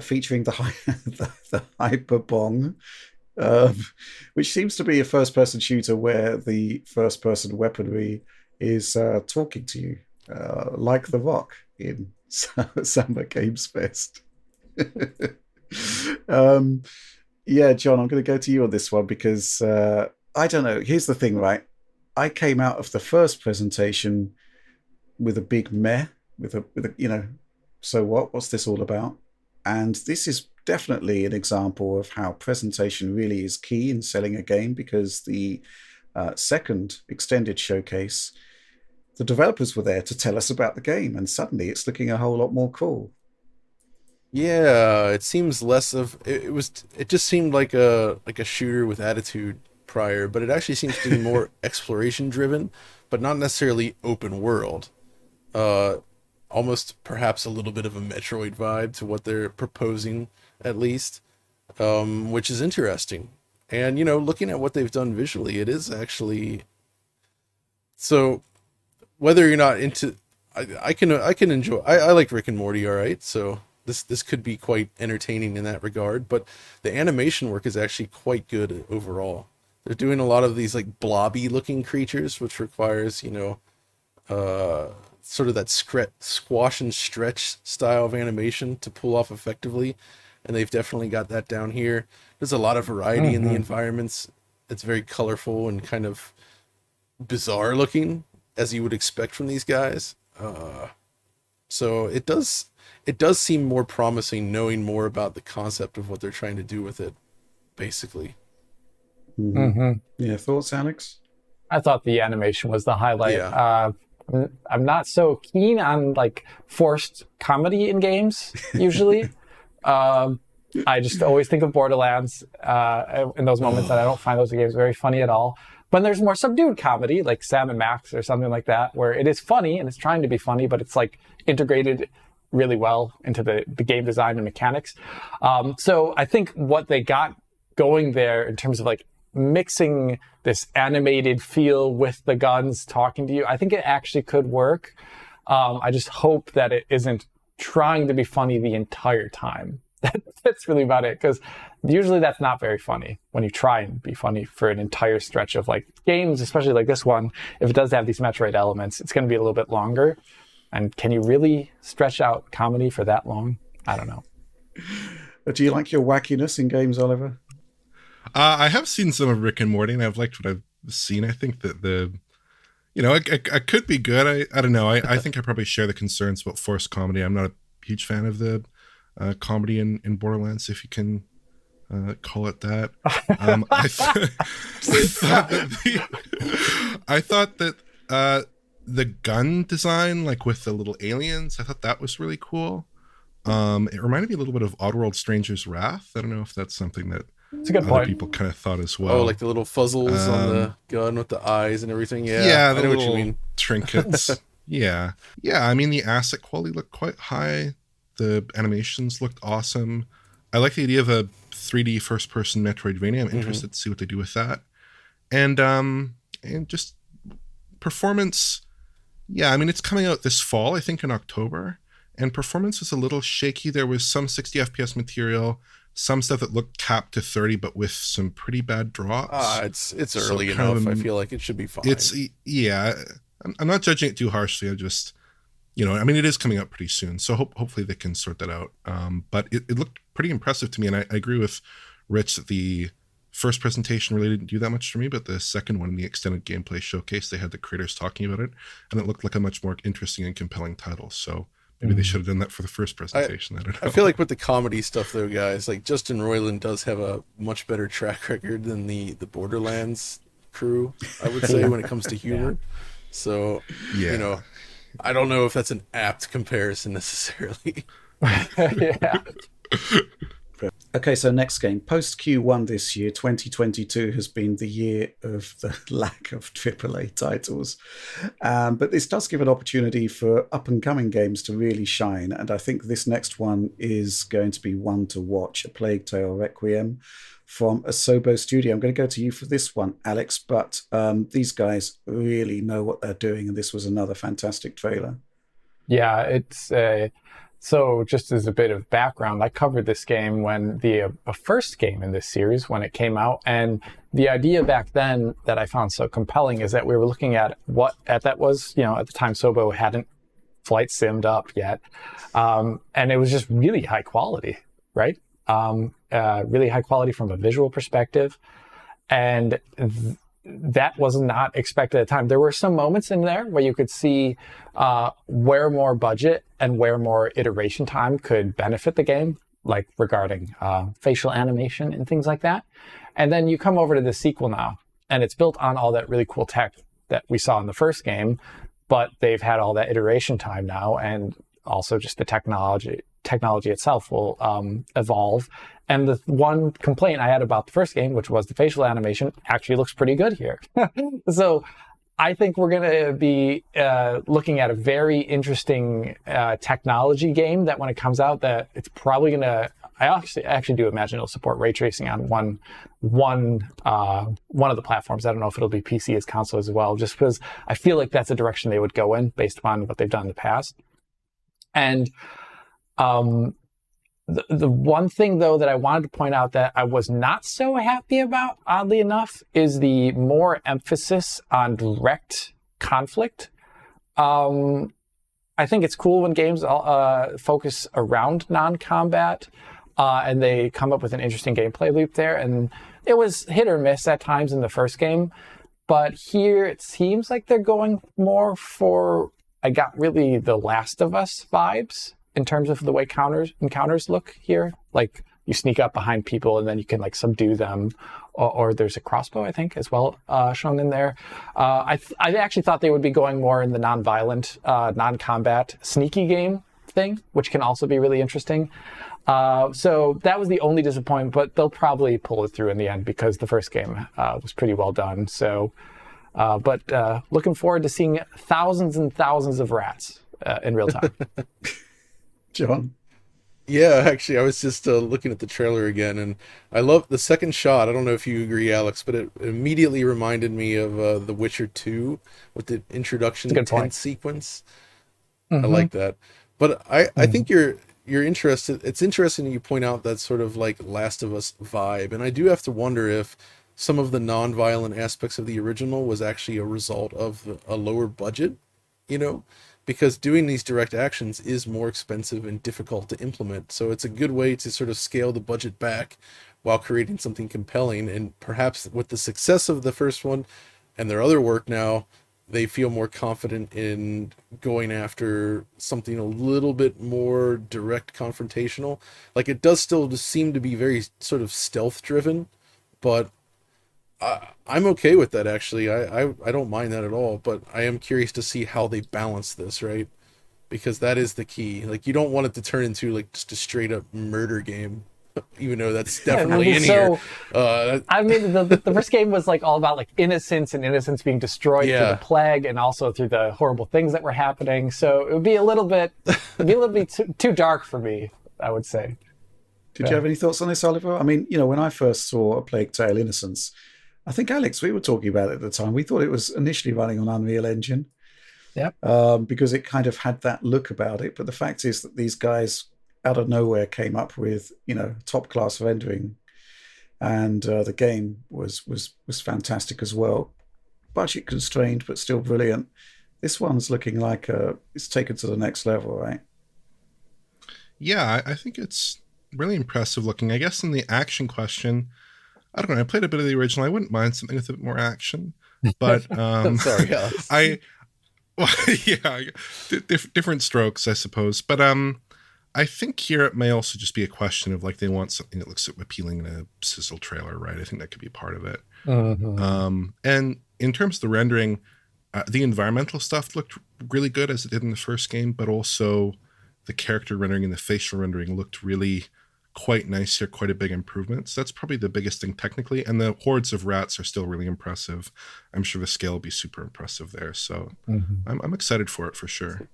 featuring the Hyperbong, which seems to be a first-person shooter where the first-person weaponry is talking to you, like The Rock in Summer Games Fest. Yeah, John, I'm going to go to you on this one because I don't know. Here's the thing, right? I came out of the first presentation with a big meh, with a so what? What's this all about? And this is definitely an example of how presentation really is key in selling a game, because the second extended showcase, the developers were there to tell us about the game, and suddenly it's looking a whole lot more cool. Yeah, it seems less of it just seemed like a shooter with attitude prior, but it actually seems to be more exploration driven, but not necessarily open world. Almost perhaps a little bit of a Metroid vibe to what they're proposing, at least, which is interesting. And looking at what they've done visually, it is actually so. Whether you're not into, I can enjoy. I like Rick and Morty, all right. So this could be quite entertaining in that regard. But the animation work is actually quite good overall. They're doing a lot of these like blobby looking creatures, which requires sort of that squash and stretch style of animation to pull off effectively, and they've definitely got that down here. There's a lot of variety in the environments. It's very colorful and kind of bizarre looking, as you would expect from these guys. So it does seem more promising knowing more about the concept of what they're trying to do with it, basically. Yeah, thoughts, Alex? I thought the animation was the highlight. Yeah. I'm not so keen on like forced comedy in games usually. I just always think of Borderlands in those moments, and I don't find those games very funny at all. When there's more subdued comedy, like Sam and Max or something like that, where it is funny and it's trying to be funny, but it's like integrated really well into the game design and mechanics. So I think what they got going there in terms of like mixing this animated feel with the guns talking to you, I think it actually could work. I just hope that it isn't trying to be funny the entire time. That's really about it, because usually that's not very funny when you try and be funny for an entire stretch of like games, especially like this one. If it does have these Metroid elements, it's going to be a little bit longer. And can you really stretch out comedy for that long? I don't know. Do you like your wackiness in games, Oliver? I have seen some of Rick and Morty, and I've liked what I've seen. I think that it could be good. I don't know. I think I probably share the concerns about forced comedy. I'm not a huge fan of the comedy in Borderlands, if you can call it that. I thought that the gun design, like with the little aliens, I thought that was really cool. It reminded me a little bit of Oddworld Stranger's Wrath. I don't know if that's something that It's a good other point. people kind of thought as well. Oh, like the little fuzzles on the gun with the eyes and everything. Yeah, I know what you mean. Trinkets. Yeah. I mean, the asset quality looked quite high. The animations looked awesome. I like the idea of a 3D first-person Metroidvania. I'm interested to see what they do with that. And just performance. Yeah, I mean, it's coming out this fall, I think in October. and performance was a little shaky. There was some 60 FPS material, some stuff that looked capped to 30, but with some pretty bad drops. It's early enough. I feel like it should be fine. I'm not judging it too harshly. I just, I mean, it is coming out pretty soon, so hopefully they can sort that out. But it looked pretty impressive to me, and I agree with Rich that the first presentation really didn't do that much for me, but the second one, the extended gameplay showcase, they had the creators talking about it, and it looked like a much more interesting and compelling title. So maybe they should have done that for the first presentation. I don't know. I feel like with the comedy stuff, though, guys, like Justin Roiland does have a much better track record than the Borderlands crew, I would say, when it comes to humor. So, I don't know if that's an apt comparison necessarily. Yeah. Okay, so next game. Post Q1 this year, 2022 has been the year of the lack of AAA titles. But this does give an opportunity for up-and-coming games to really shine, and I think this next one is going to be one to watch, A Plague Tale Requiem from Asobo Studio. I'm going to go to you for this one, Alex, but these guys really know what they're doing, and this was another fantastic trailer. Yeah, it's so just as a bit of background, I covered this game when the first game in this series, when it came out. And the idea back then that I found so compelling is that we were looking at what that was, at the time Sobo hadn't flight simmed up yet. And it was just really high quality, right? Really high quality from a visual perspective. And that was not expected at the time. There were some moments in there where you could see where more budget and where more iteration time could benefit the game, like regarding facial animation and things like that. And then you come over to the sequel now, and it's built on all that really cool tech that we saw in the first game, but they've had all that iteration time now, and also just the technology itself will evolve. And the one complaint I had about the first game, which was the facial animation, actually looks pretty good here. So I think we're going to be looking at a very interesting technology game that when it comes out, that it's probably going to, I actually do imagine it'll support ray tracing on one of the platforms. I don't know if it'll be PC as console as well, just because I feel like that's a direction they would go in based upon what they've done in the past. And the one thing, though, that I wanted to point out that I was not so happy about, oddly enough, is the more emphasis on direct conflict. I think it's cool when games focus around non-combat and they come up with an interesting gameplay loop there. And it was hit or miss at times in the first game. But here it seems like they're going more for, I got really the Last of Us vibes in terms of the way encounters look here. Like you sneak up behind people and then you can like subdue them, or there's a crossbow, I think, as well shown in there. I actually thought they would be going more in the non-violent, non-combat sneaky game thing, which can also be really interesting. So that was the only disappointment, but they'll probably pull it through in the end because the first game was pretty well done. So, but looking forward to seeing thousands and thousands of rats in real time. John? Yeah, actually, I was just looking at the trailer again, and I love the second shot. I don't know if you agree, Alex, but it immediately reminded me of The Witcher 2 with the introduction tent sequence. Mm-hmm. I like that. But I think you're interested. It's interesting that you point out that sort of like Last of Us vibe, and I do have to wonder if some of the non-violent aspects of the original was actually a result of a lower budget, because doing these direct actions is more expensive and difficult to implement. So it's a good way to sort of scale the budget back while creating something compelling. And perhaps with the success of the first one and their other work now, they feel more confident in going after something a little bit more direct confrontational. Like it does still seem to be very sort of stealth driven, but I'm okay with that, actually. I don't mind that at all, but I am curious to see how they balance this, right? Because that is the key. Like, you don't want it to turn into, like, just a straight-up murder game, even though that's definitely in here. I mean, the first game was, like, all about, like, innocence and innocence being destroyed through the plague and also through the horrible things that were happening. So it would be a little bit too dark for me, I would say. Did you have any thoughts on this, Oliver? I mean, when I first saw A Plague Tale: Innocence, I think, Alex, we were talking about it at the time. We thought it was initially running on Unreal Engine. Yep. because it kind of had that look about it. But the fact is that these guys out of nowhere came up with, top class rendering, and the game was fantastic as well. Budget constrained, but still brilliant. This one's looking like it's taken to the next level, right? Yeah, I think it's really impressive looking. I guess in the action question, I don't know. I played a bit of the original. I wouldn't mind something with a bit more action, but Sorry, Alex. Different strokes, I suppose. But I think here it may also just be a question of like they want something that looks appealing in a sizzle trailer, right? I think that could be part of it. And in terms of the rendering, the environmental stuff looked really good as it did in the first game, but also the character rendering and the facial rendering looked really quite nice here, quite a big improvement. So that's probably the biggest thing technically. And the hordes of rats are still really impressive. I'm sure the scale will be super impressive there. So I'm excited for it for sure.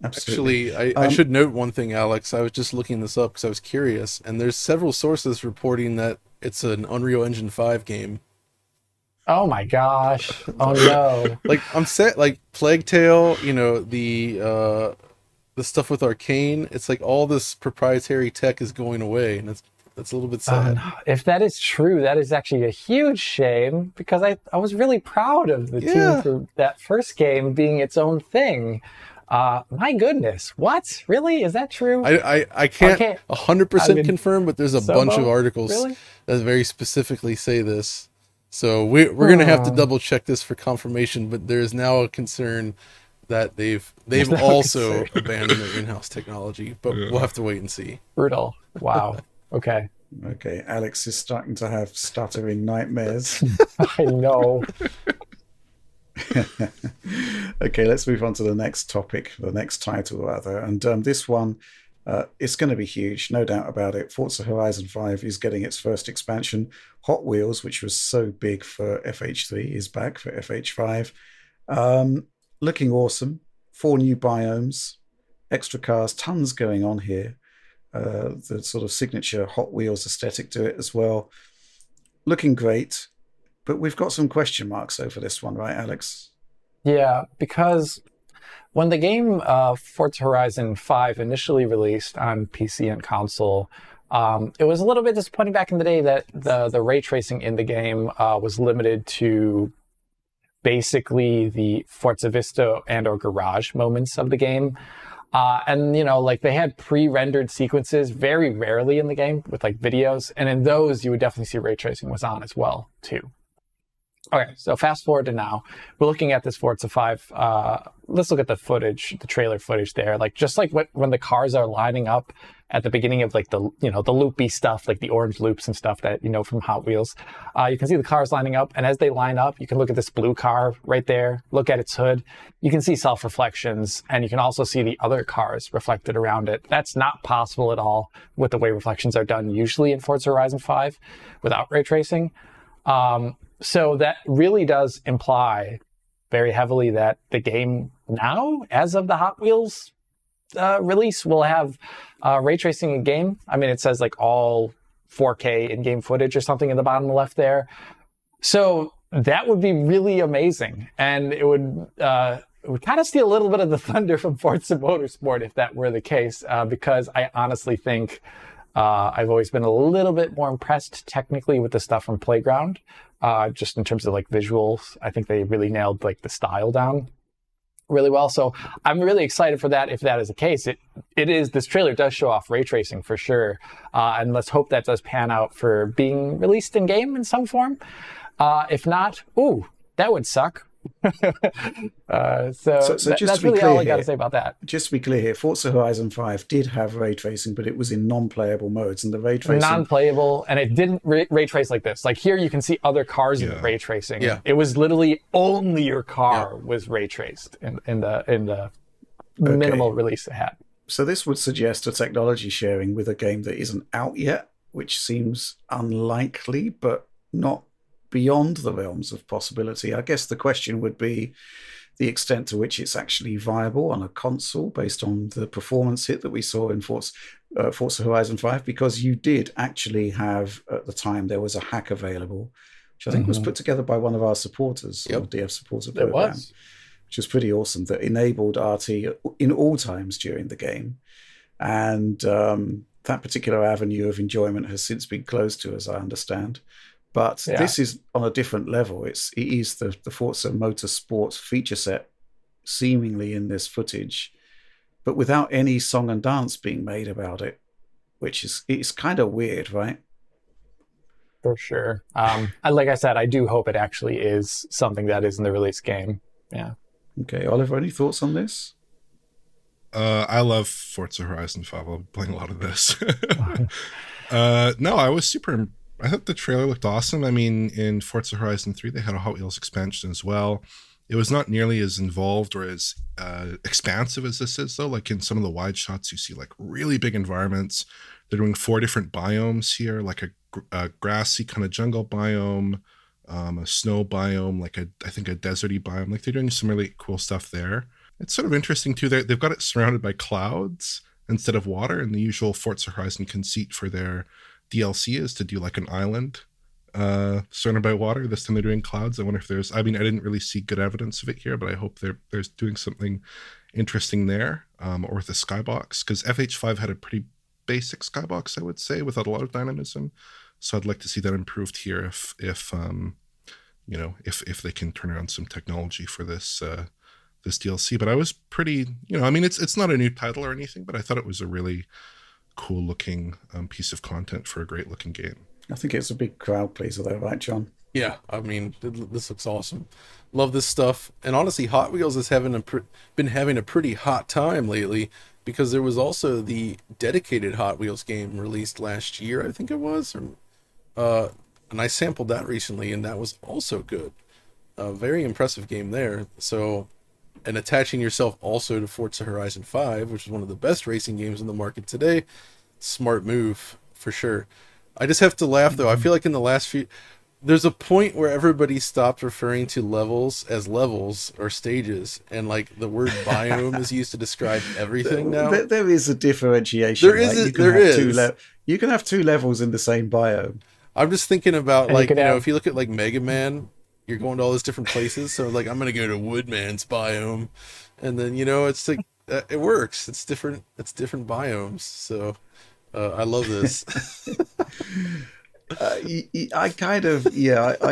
Absolutely. Actually, I should note one thing, Alex. I was just looking this up because I was curious, and there's several sources reporting that it's an Unreal Engine 5 game. Oh my gosh. Oh no. Like I'm set, like Plague Tale, the stuff with Arcane, it's like all this proprietary tech is going away, and that's a little bit sad. If that is true, that is actually a huge shame, because I was really proud of the team for that first game being its own thing. My goodness, what? Really? Is that true? I can't 100% confirm, but there's a bunch of articles that very specifically say this. So we're going to have to double check this for confirmation, but there is now a concern that they've also abandoned their in-house technology, but we'll have to wait and see. Brutal. Wow. Okay. Okay, Alex is starting to have stuttering nightmares. I know. Okay, let's move on to the next topic, the next title rather. And this one, it's going to be huge, no doubt about it. Forza Horizon 5 is getting its first expansion. Hot Wheels, which was so big for FH3, is back for FH5. Looking awesome. 4 new biomes, extra cars, tons going on here. The sort of signature Hot Wheels aesthetic to it as well. Looking great, but we've got some question marks over this one, right, Alex? Yeah, because when the game Forza Horizon 5 initially released on PC and console, it was a little bit disappointing back in the day that the ray tracing in the game was limited to basically the Forza Vista and or Garage moments of the game. And, they had pre-rendered sequences very rarely in the game with videos. And in those, you would definitely see ray tracing was on as well, too. Okay, so fast forward to now. We're looking at this Forza 5. Let's look at the footage, the trailer footage there. When the cars are lining up at the beginning of the loopy stuff, like the orange loops and stuff that from Hot Wheels. You can see the cars lining up, and as they line up, you can look at this blue car right there, look at its hood. You can see self-reflections, and you can also see the other cars reflected around it. That's not possible at all with the way reflections are done usually in Forza Horizon 5 without ray tracing. So that really does imply very heavily that the game now, as of the Hot Wheels release, will have ray tracing in game. I mean, it says all 4K in-game footage or something in the bottom left there. So that would be really amazing. And it would kind of steal a little bit of the thunder from Forza Motorsport if that were the case, because I honestly think I've always been a little bit more impressed technically with the stuff from Playground, just in terms of visuals. I think they really nailed the style down really well. So I'm really excited for that. If that is the case, this trailer does show off ray tracing for sure. And let's hope that does pan out for being released in game in some form. If not, that would suck. So that's really all I got to say about that. Just to be clear here, Forza Horizon 5 did have ray tracing, but it was in non-playable modes, and the ray tracing non-playable, and it didn't ray trace like this. Here you can see other cars in the ray tracing. Yeah. It was literally only your car was ray traced in the minimal release it had. So this would suggest a technology sharing with a game that isn't out yet, which seems unlikely, but not beyond the realms of possibility. I guess the question would be the extent to which it's actually viable on a console based on the performance hit that we saw in Forza Horizon 5, because you did actually have, at the time, there was a hack available, which I think was put together by one of our supporters, or DF supporter program, which which was pretty awesome, that enabled RT in all times during the game. And that particular avenue of enjoyment has since been closed to, as I understand. But this is on a different level. It is the Forza Motorsport feature set seemingly in this footage, but without any song and dance being made about it, which it's kind of weird, right? For sure. Like I said, I do hope it actually is something that is in the release game. Yeah. Okay, Oliver, any thoughts on this? I love Forza Horizon 5. I'll be playing a lot of this. No, I was super. I thought the trailer looked awesome. I mean, in Forza Horizon 3, they had a Hot Wheels expansion as well. It was not nearly as involved or as expansive as this is, though. Like in some of the wide shots, you see like really big environments. They're doing 4 different biomes here, like a grassy kind of jungle biome, a snow biome, like I think a deserty biome. Like they're doing some really cool stuff there. It's sort of interesting too. They've got it surrounded by clouds instead of water, and the usual Forza Horizon conceit for their DLC is to do like an island surrounded by water. This time they're doing clouds. I wonder if I didn't really see good evidence of it here, but I hope they're doing something interesting there, or with a skybox, because FH5 had a pretty basic skybox, I would say, without a lot of dynamism. So I'd like to see that improved here if they can turn around some technology for this DLC. But I was pretty, it's not a new title or anything, but I thought it was a really cool looking piece of content for a great looking game. I think it's a big crowd pleaser though, right, John? Yeah, I mean, this looks awesome. Love this stuff. And honestly, Hot Wheels has been having a pretty hot time lately, because there was also the dedicated Hot Wheels game released last year, I think it was. And I sampled that recently, and that was also good. A very impressive game there. So, and attaching yourself also to Forza Horizon 5, which is one of the best racing games in the market today, smart move for sure. I just have to laugh though. I feel like in the last few, there's a point where everybody stopped referring to levels as levels or stages, and like the word biome is used to describe everything now. There is a differentiation. There is. You can have 2 levels in the same biome. I'm just thinking about, like, if you look at like Mega Man, you're going to all those different places. So like, I'm going to go to Woodman's biome, and then, it's like, it works. It's different biomes. So I love this. I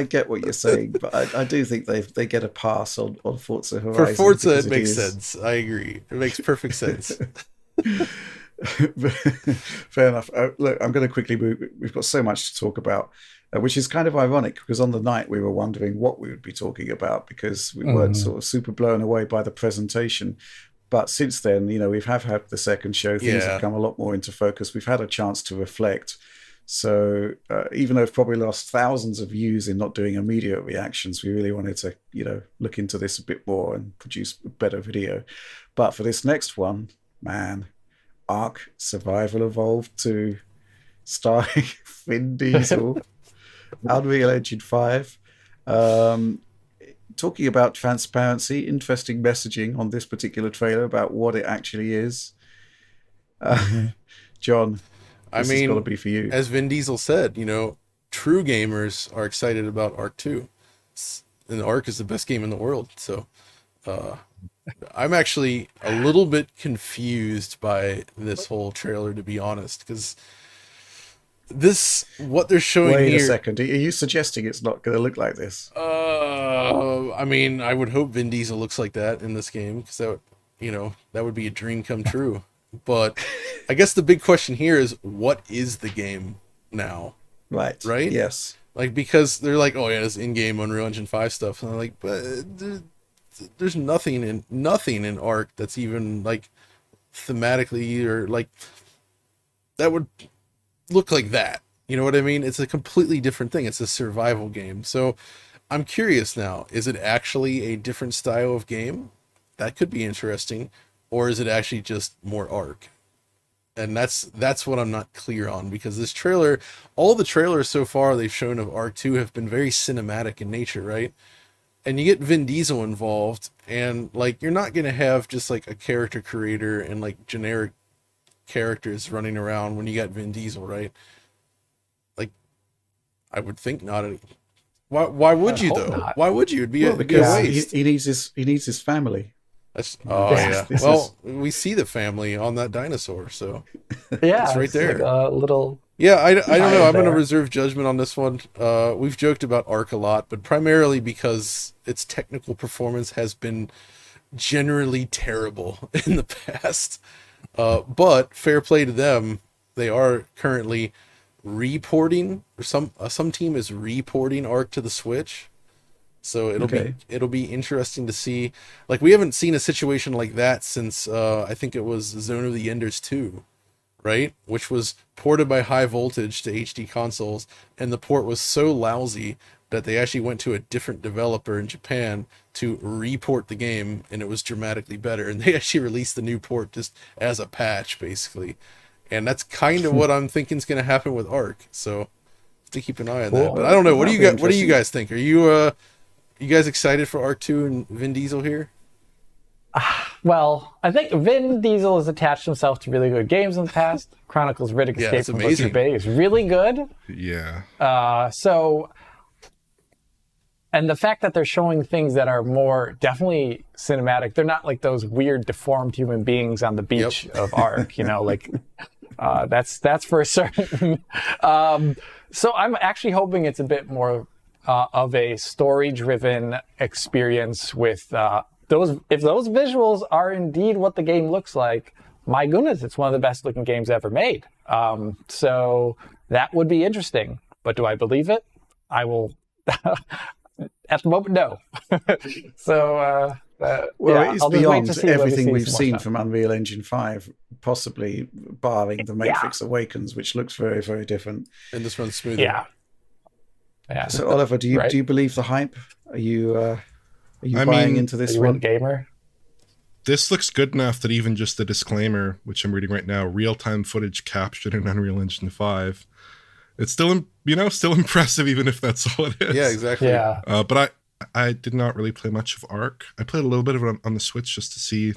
get what you're saying, but I do think they get a pass on Forza Horizon. For Forza, it makes sense. I agree. It makes perfect sense. Fair enough. Look, I'm going to quickly move. We've got so much to talk about, which is kind of ironic, because on the night we were wondering what we would be talking about, because we weren't sort of super blown away by the presentation. But since then, we've had the second show. Things have come a lot more into focus. We've had a chance to reflect. So even though I've probably lost thousands of views in not doing immediate reactions, we really wanted to, look into this a bit more and produce a better video. But for this next one, man, Ark Survival Evolved 2, starring Vin Diesel, Unreal Engine 5. Talking about transparency, interesting messaging on this particular trailer about what it actually is. John, this has got to be for you. As Vin Diesel said, true gamers are excited about Ark 2. And Ark is the best game in the world. So I'm actually a little bit confused by this whole trailer, to be honest, because what they're showing here... Wait a second. Are you suggesting it's not going to look like this? I would hope Vin Diesel looks like that in this game, because that would be a dream come true. But I guess the big question here is, what is the game now? Right? Yes. Like, because they're like, oh yeah, it's in-game Unreal Engine 5 stuff, and I'm like, but there's nothing in Ark that's even like thematically or like that would look like that. You know what I mean? It's a completely different thing. It's a survival game. So I'm curious now, is it actually a different style of game? That could be interesting. Or is it actually just more Ark? And that's what I'm not clear on, because this trailer, all the trailers so far they've shown of Ark 2 have been very cinematic in nature, right? And you get Vin Diesel involved, and like, you're not going to have just like a character creator and like generic characters running around when you got Vin Diesel, right? Like, I would think not. Why would you hope though? not. Why would you? It'd be a Because waste. he needs his family. Oh Yeah. yeah. Well, we see the family on that dinosaur, so Yeah, it's right there. Like a little. yeah. I don't know. I'm going to there. reserve judgment on this one. We've joked about Ark a lot, but primarily because its technical performance has been generally terrible in the past. But fair play to them, they are currently reporting, or some team is reporting Ark to the Switch. So it'll be interesting to see. Like, we haven't seen a situation like that since I think it was Zone of the Enders 2, right? Which was ported by High Voltage to HD consoles, and the port was so lousy that they actually went to a different developer in Japan to report the game, and it was dramatically better. And they actually released the new port just as a patch, basically. And that's kind of what I'm thinking is going to happen with Ark. So to keep an eye on that. But I don't know. What do you guys think? Are you guys excited for Ark 2 and Vin Diesel here? Well, I think Vin Diesel has attached himself to really good games in the past. Chronicles Riddick Yeah, Escape it's from amazing. Butcher Bay is really good. Yeah. So, and the fact that they're showing things that are more definitely cinematic, they're not like those weird deformed human beings on the beach of Ark, like that's for certain. So I'm actually hoping it's a bit more of a story-driven experience with those. If those visuals are indeed what the game looks like, my goodness, it's one of the best-looking games ever made. So that would be interesting. But do I believe it? I will. At the moment, no. So, Well, it's I'll just wait beyond to see when we everything see we've some more seen stuff. from Unreal Engine 5, possibly barring The Matrix Awakens, which looks very, very different. And this runs smoother. Yeah. So, Oliver, do you believe the hype? Are you buying into this Are you a one? gamer? This looks good enough that even just the disclaimer, which I'm reading right now, real-time footage captured in Unreal Engine 5, it's still, still impressive, even if that's all it is. Yeah, exactly. Yeah. But I did not really play much of Ark. I played a little bit of it on the Switch just to see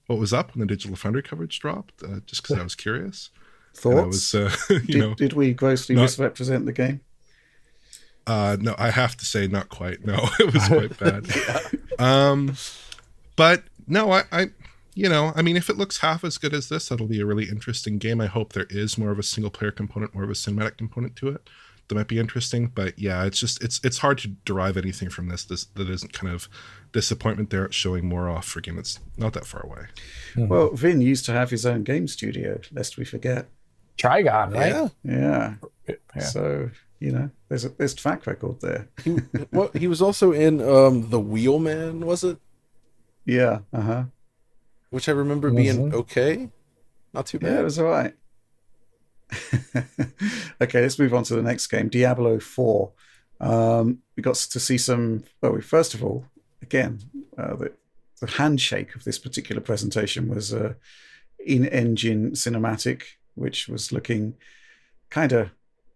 what was up when the Digital Foundry coverage dropped, just because I was curious. Thoughts? And I was, did we grossly misrepresent the game? No, I have to say not quite. No, it was quite bad. But no, I mean, if it looks half as good as this, that'll be a really interesting game. I hope there is more of a single player component, more of a cinematic component to it. That might be interesting. But yeah, it's hard to derive anything from this that isn't kind of disappointment there at showing more off for a game that's not that far away. Well, Vin used to have his own game studio, lest we forget. Trigon, right? Yeah. Yeah. So, there's track record there. He was also in The Wheelman, was it? Yeah. Uh-huh. Which I remember being okay. Not too bad. Yeah, it was all right. Okay, let's move on to the next game, Diablo 4. We got to see some. Well, first of all, again, the handshake of this particular presentation was in-engine cinematic, which was looking kind of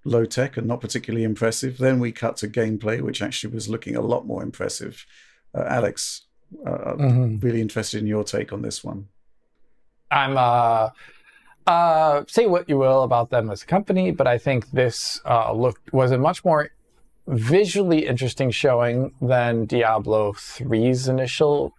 low-tech and not particularly impressive. Then we cut to gameplay, which actually was looking a lot more impressive. Alex, really interested in your take on this one. I'm say what you will about them as a company, but I think this was a much more visually interesting showing than Diablo 3's initial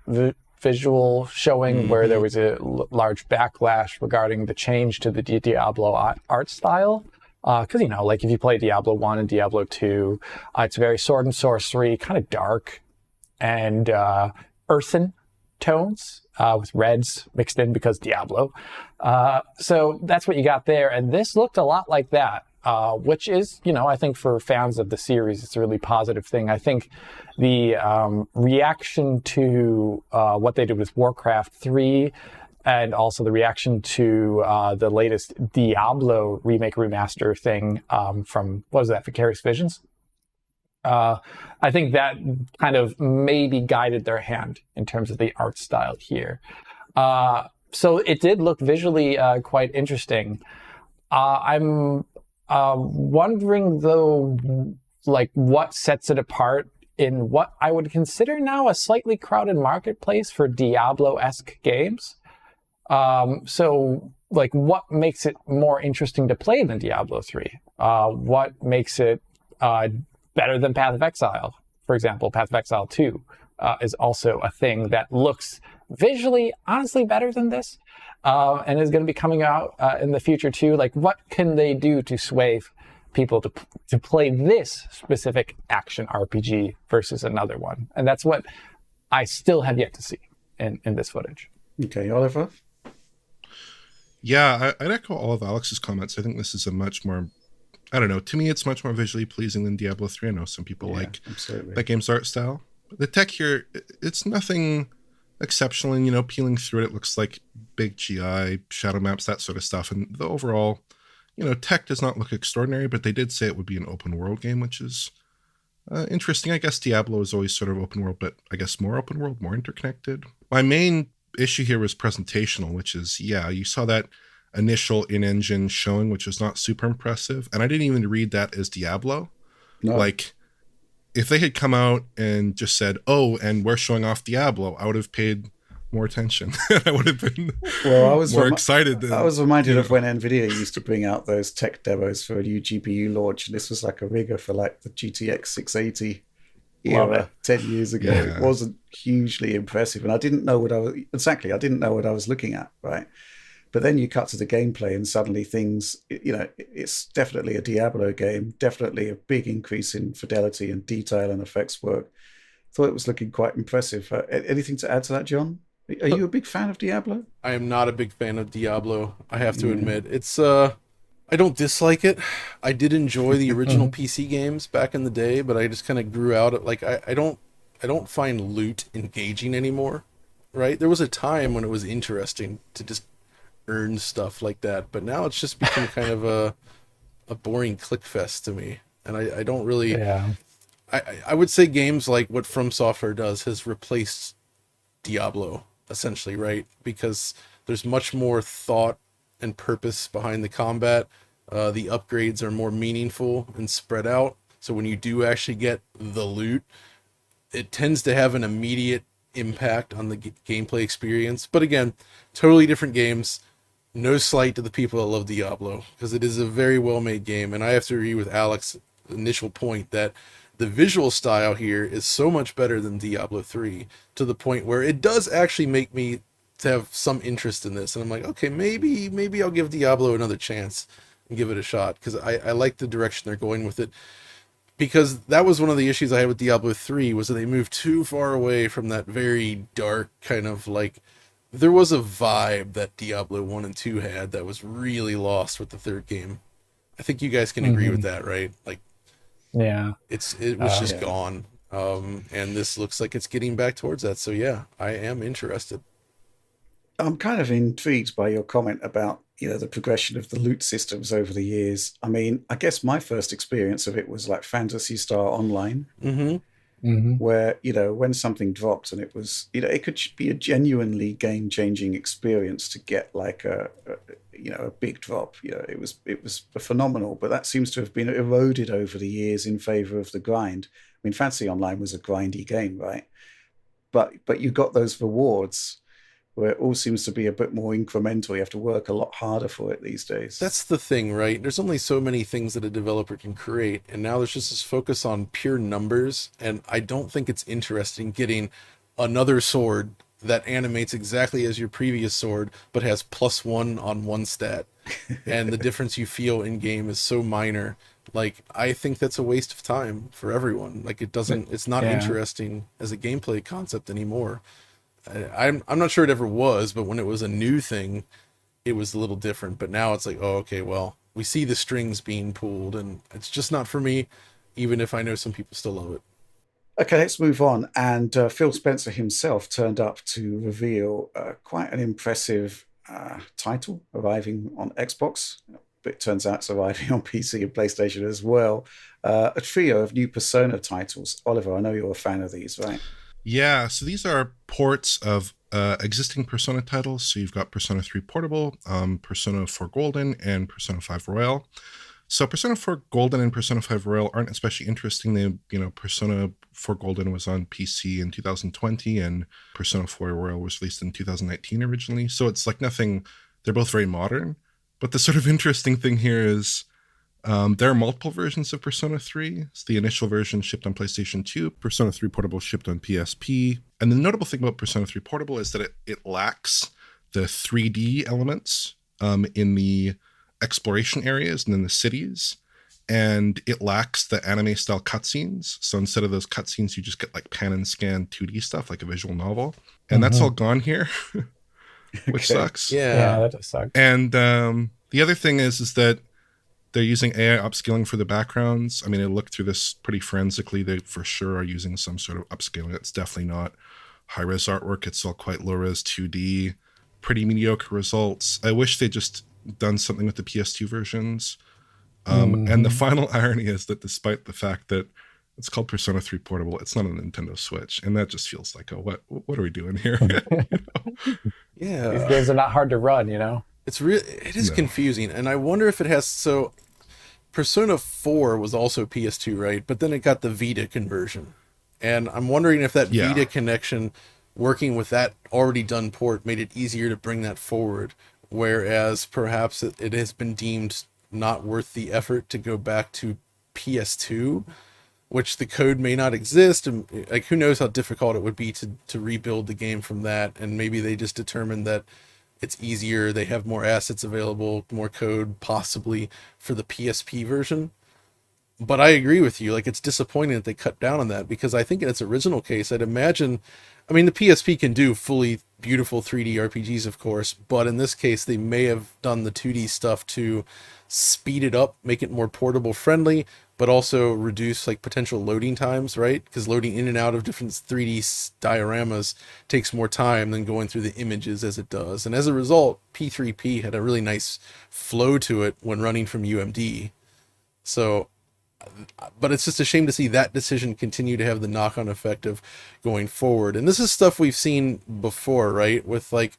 visual showing, where there was a large backlash regarding the change to the Diablo art style. Because, like if you play Diablo 1 and Diablo 2, it's very sword and sorcery, kind of dark and earthen tones with reds mixed in because Diablo. So that's what you got there. And this looked a lot like that, which is, I think for fans of the series, it's a really positive thing. I think the reaction to what they did with Warcraft 3 and also the reaction to the latest Diablo remake remaster thing from, what was that, Vicarious Visions? I think that kind of maybe guided their hand in terms of the art style here. So it did look visually quite interesting. I'm wondering, though, like what sets it apart in what I would consider now a slightly crowded marketplace for Diablo-esque games. So, like, what makes it more interesting to play than Diablo 3? What makes it better than Path of Exile. For example, Path of Exile 2 is also a thing that looks visually, honestly, better than this, and is going to be coming out in the future too. Like, what can they do to sway people to play this specific action RPG versus another one? And that's what I still have yet to see in this footage. Okay, Oliver? Yeah, I'd echo all of Alex's comments. I think this is a much more, I don't know, to me it's much more visually pleasing than Diablo 3. I know some people like absolutely. that game's art style. But the tech here, it's nothing exceptional, and, you know, peeling through it looks like big GI, shadow maps, that sort of stuff. And the overall, you know, tech does not look extraordinary, but they did say it would be an open world game, which is interesting. I guess Diablo is always sort of open world, but I guess more open world, more interconnected. My main issue here was presentational, which is, yeah, you saw that initial in-engine showing, which was not super impressive. And I didn't even read that as Diablo. No. Like, if they had come out and just said, oh, and we're showing off Diablo, I would have paid more attention. I would have been more excited. I was reminded of when NVIDIA used to bring out those tech demos for a new GPU launch. And this was like a rigger for like the GTX 680 era 10 years ago. Yeah. It wasn't hugely impressive. And I didn't know what I was looking at, right? But then you cut to the gameplay and suddenly things, you know, it's definitely a Diablo game, definitely a big increase in fidelity and detail and effects work. Thought it was looking quite impressive. Anything to add to that, John? Are you a big fan of Diablo? I am not a big fan of Diablo, I have to admit. It's I don't dislike it. I did enjoy the original PC games back in the day, but I just kind of grew out of, like, I don't find loot engaging anymore, right? There was a time when it was interesting to just earn stuff like that, but now it's just become kind of a boring click fest to me, and I don't really. Yeah. I would say games like what From Software does has replaced Diablo essentially, right? Because there's much more thought and purpose behind the combat. The upgrades are more meaningful and spread out. So when you do actually get the loot, it tends to have an immediate impact on the gameplay experience. But again, totally different games. No slight to the people that love Diablo, because it is a very well-made game. And I have to agree with Alex's initial point that the visual style here is so much better than Diablo 3, to the point where it does actually make me to have some interest in this. And I'm like, okay, maybe I'll give Diablo another chance and give it a shot, because I like the direction they're going with it. Because that was one of the issues I had with Diablo 3, was that they moved too far away from that very dark kind of, like, there was a vibe that Diablo 1 and 2 had that was really lost with the third game. I think you guys can agree with that, right? Like, yeah, it was just gone. And this looks like it's getting back towards that. So yeah, I am interested. I'm kind of intrigued by your comment about, you know, the progression of the loot systems over the years. I mean, I guess my first experience of it was like Phantasy Star Online, where, you know, when something dropped and it was, you know, it could be a genuinely game-changing experience to get like a big drop. You know, it was phenomenal, but that seems to have been eroded over the years in favor of the grind. I mean, Fantasy Online was a grindy game, right? But you got those rewards where it all seems to be a bit more incremental. You have to work a lot harder for it these days. That's the thing, right? There's only so many things that a developer can create, and now there's just this focus on pure numbers, and I don't think it's interesting getting another sword that animates exactly as your previous sword, but has +1 on one stat. And the difference you feel in game is so minor. Like, I think that's a waste of time for everyone. Like, it's not interesting as a gameplay concept anymore. I'm not sure it ever was, but when it was a new thing, it was a little different. But now it's like, oh, okay, well, we see the strings being pulled, and it's just not for me, even if I know some people still love it. Okay, let's move on. And Phil Spencer himself turned up to reveal quite an impressive title arriving on Xbox. But it turns out it's arriving on PC and PlayStation as well. A trio of new Persona titles. Oliver, I know you're a fan of these, right? Yeah, so these are ports of existing Persona titles. So you've got Persona 3 Portable, Persona 4 Golden, and Persona 5 Royal. So Persona 4 Golden and Persona 5 Royal aren't especially interesting. Persona 4 Golden was on PC in 2020, and Persona 4 Royal was released in 2019 originally. So it's like nothing, they're both very modern. But the sort of interesting thing here is There are multiple versions of Persona 3. So the initial version shipped on PlayStation 2. Persona 3 Portable shipped on PSP. And the notable thing about Persona 3 Portable is that it lacks the 3D elements in the exploration areas and in the cities. And it lacks the anime-style cutscenes. So instead of those cutscenes, you just get like pan and scan 2D stuff, like a visual novel. And that's all gone here, which sucks. Yeah, that does suck. And the other thing is that they're using AI upscaling for the backgrounds. I mean, I looked through this pretty forensically. They for sure are using some sort of upscaling. It's definitely not high-res artwork. It's all quite low-res 2D, pretty mediocre results. I wish they'd just done something with the PS2 versions. And the final irony is that despite the fact that it's called Persona 3 Portable, it's not a Nintendo Switch. And that just feels like, what are we doing here? Yeah. These games are not hard to run, It is confusing. And I wonder if it has, so Persona 4 was also PS2, right? But then it got the Vita conversion. And I'm wondering if that Vita connection, working with that already done port, made it easier to bring that forward. Whereas perhaps it has been deemed not worth the effort to go back to PS2, which the code may not exist, and like who knows how difficult it would be to rebuild the game from that. And maybe they just determined that it's easier, they have more assets available, more code possibly for the PSP version. But I agree with you, like it's disappointing that they cut down on that, because I think in its original case, I'd imagine, I mean, the PSP can do fully beautiful 3D RPGs, of course, but in this case, they may have done the 2D stuff to speed it up, make it more portable friendly, but also reduce like potential loading times, right? Because loading in and out of different 3D dioramas takes more time than going through the images as it does. And as a result, P3P had a really nice flow to it when running from UMD. So, but it's just a shame to see that decision continue to have the knock-on effect of going forward. And this is stuff we've seen before, right? With like,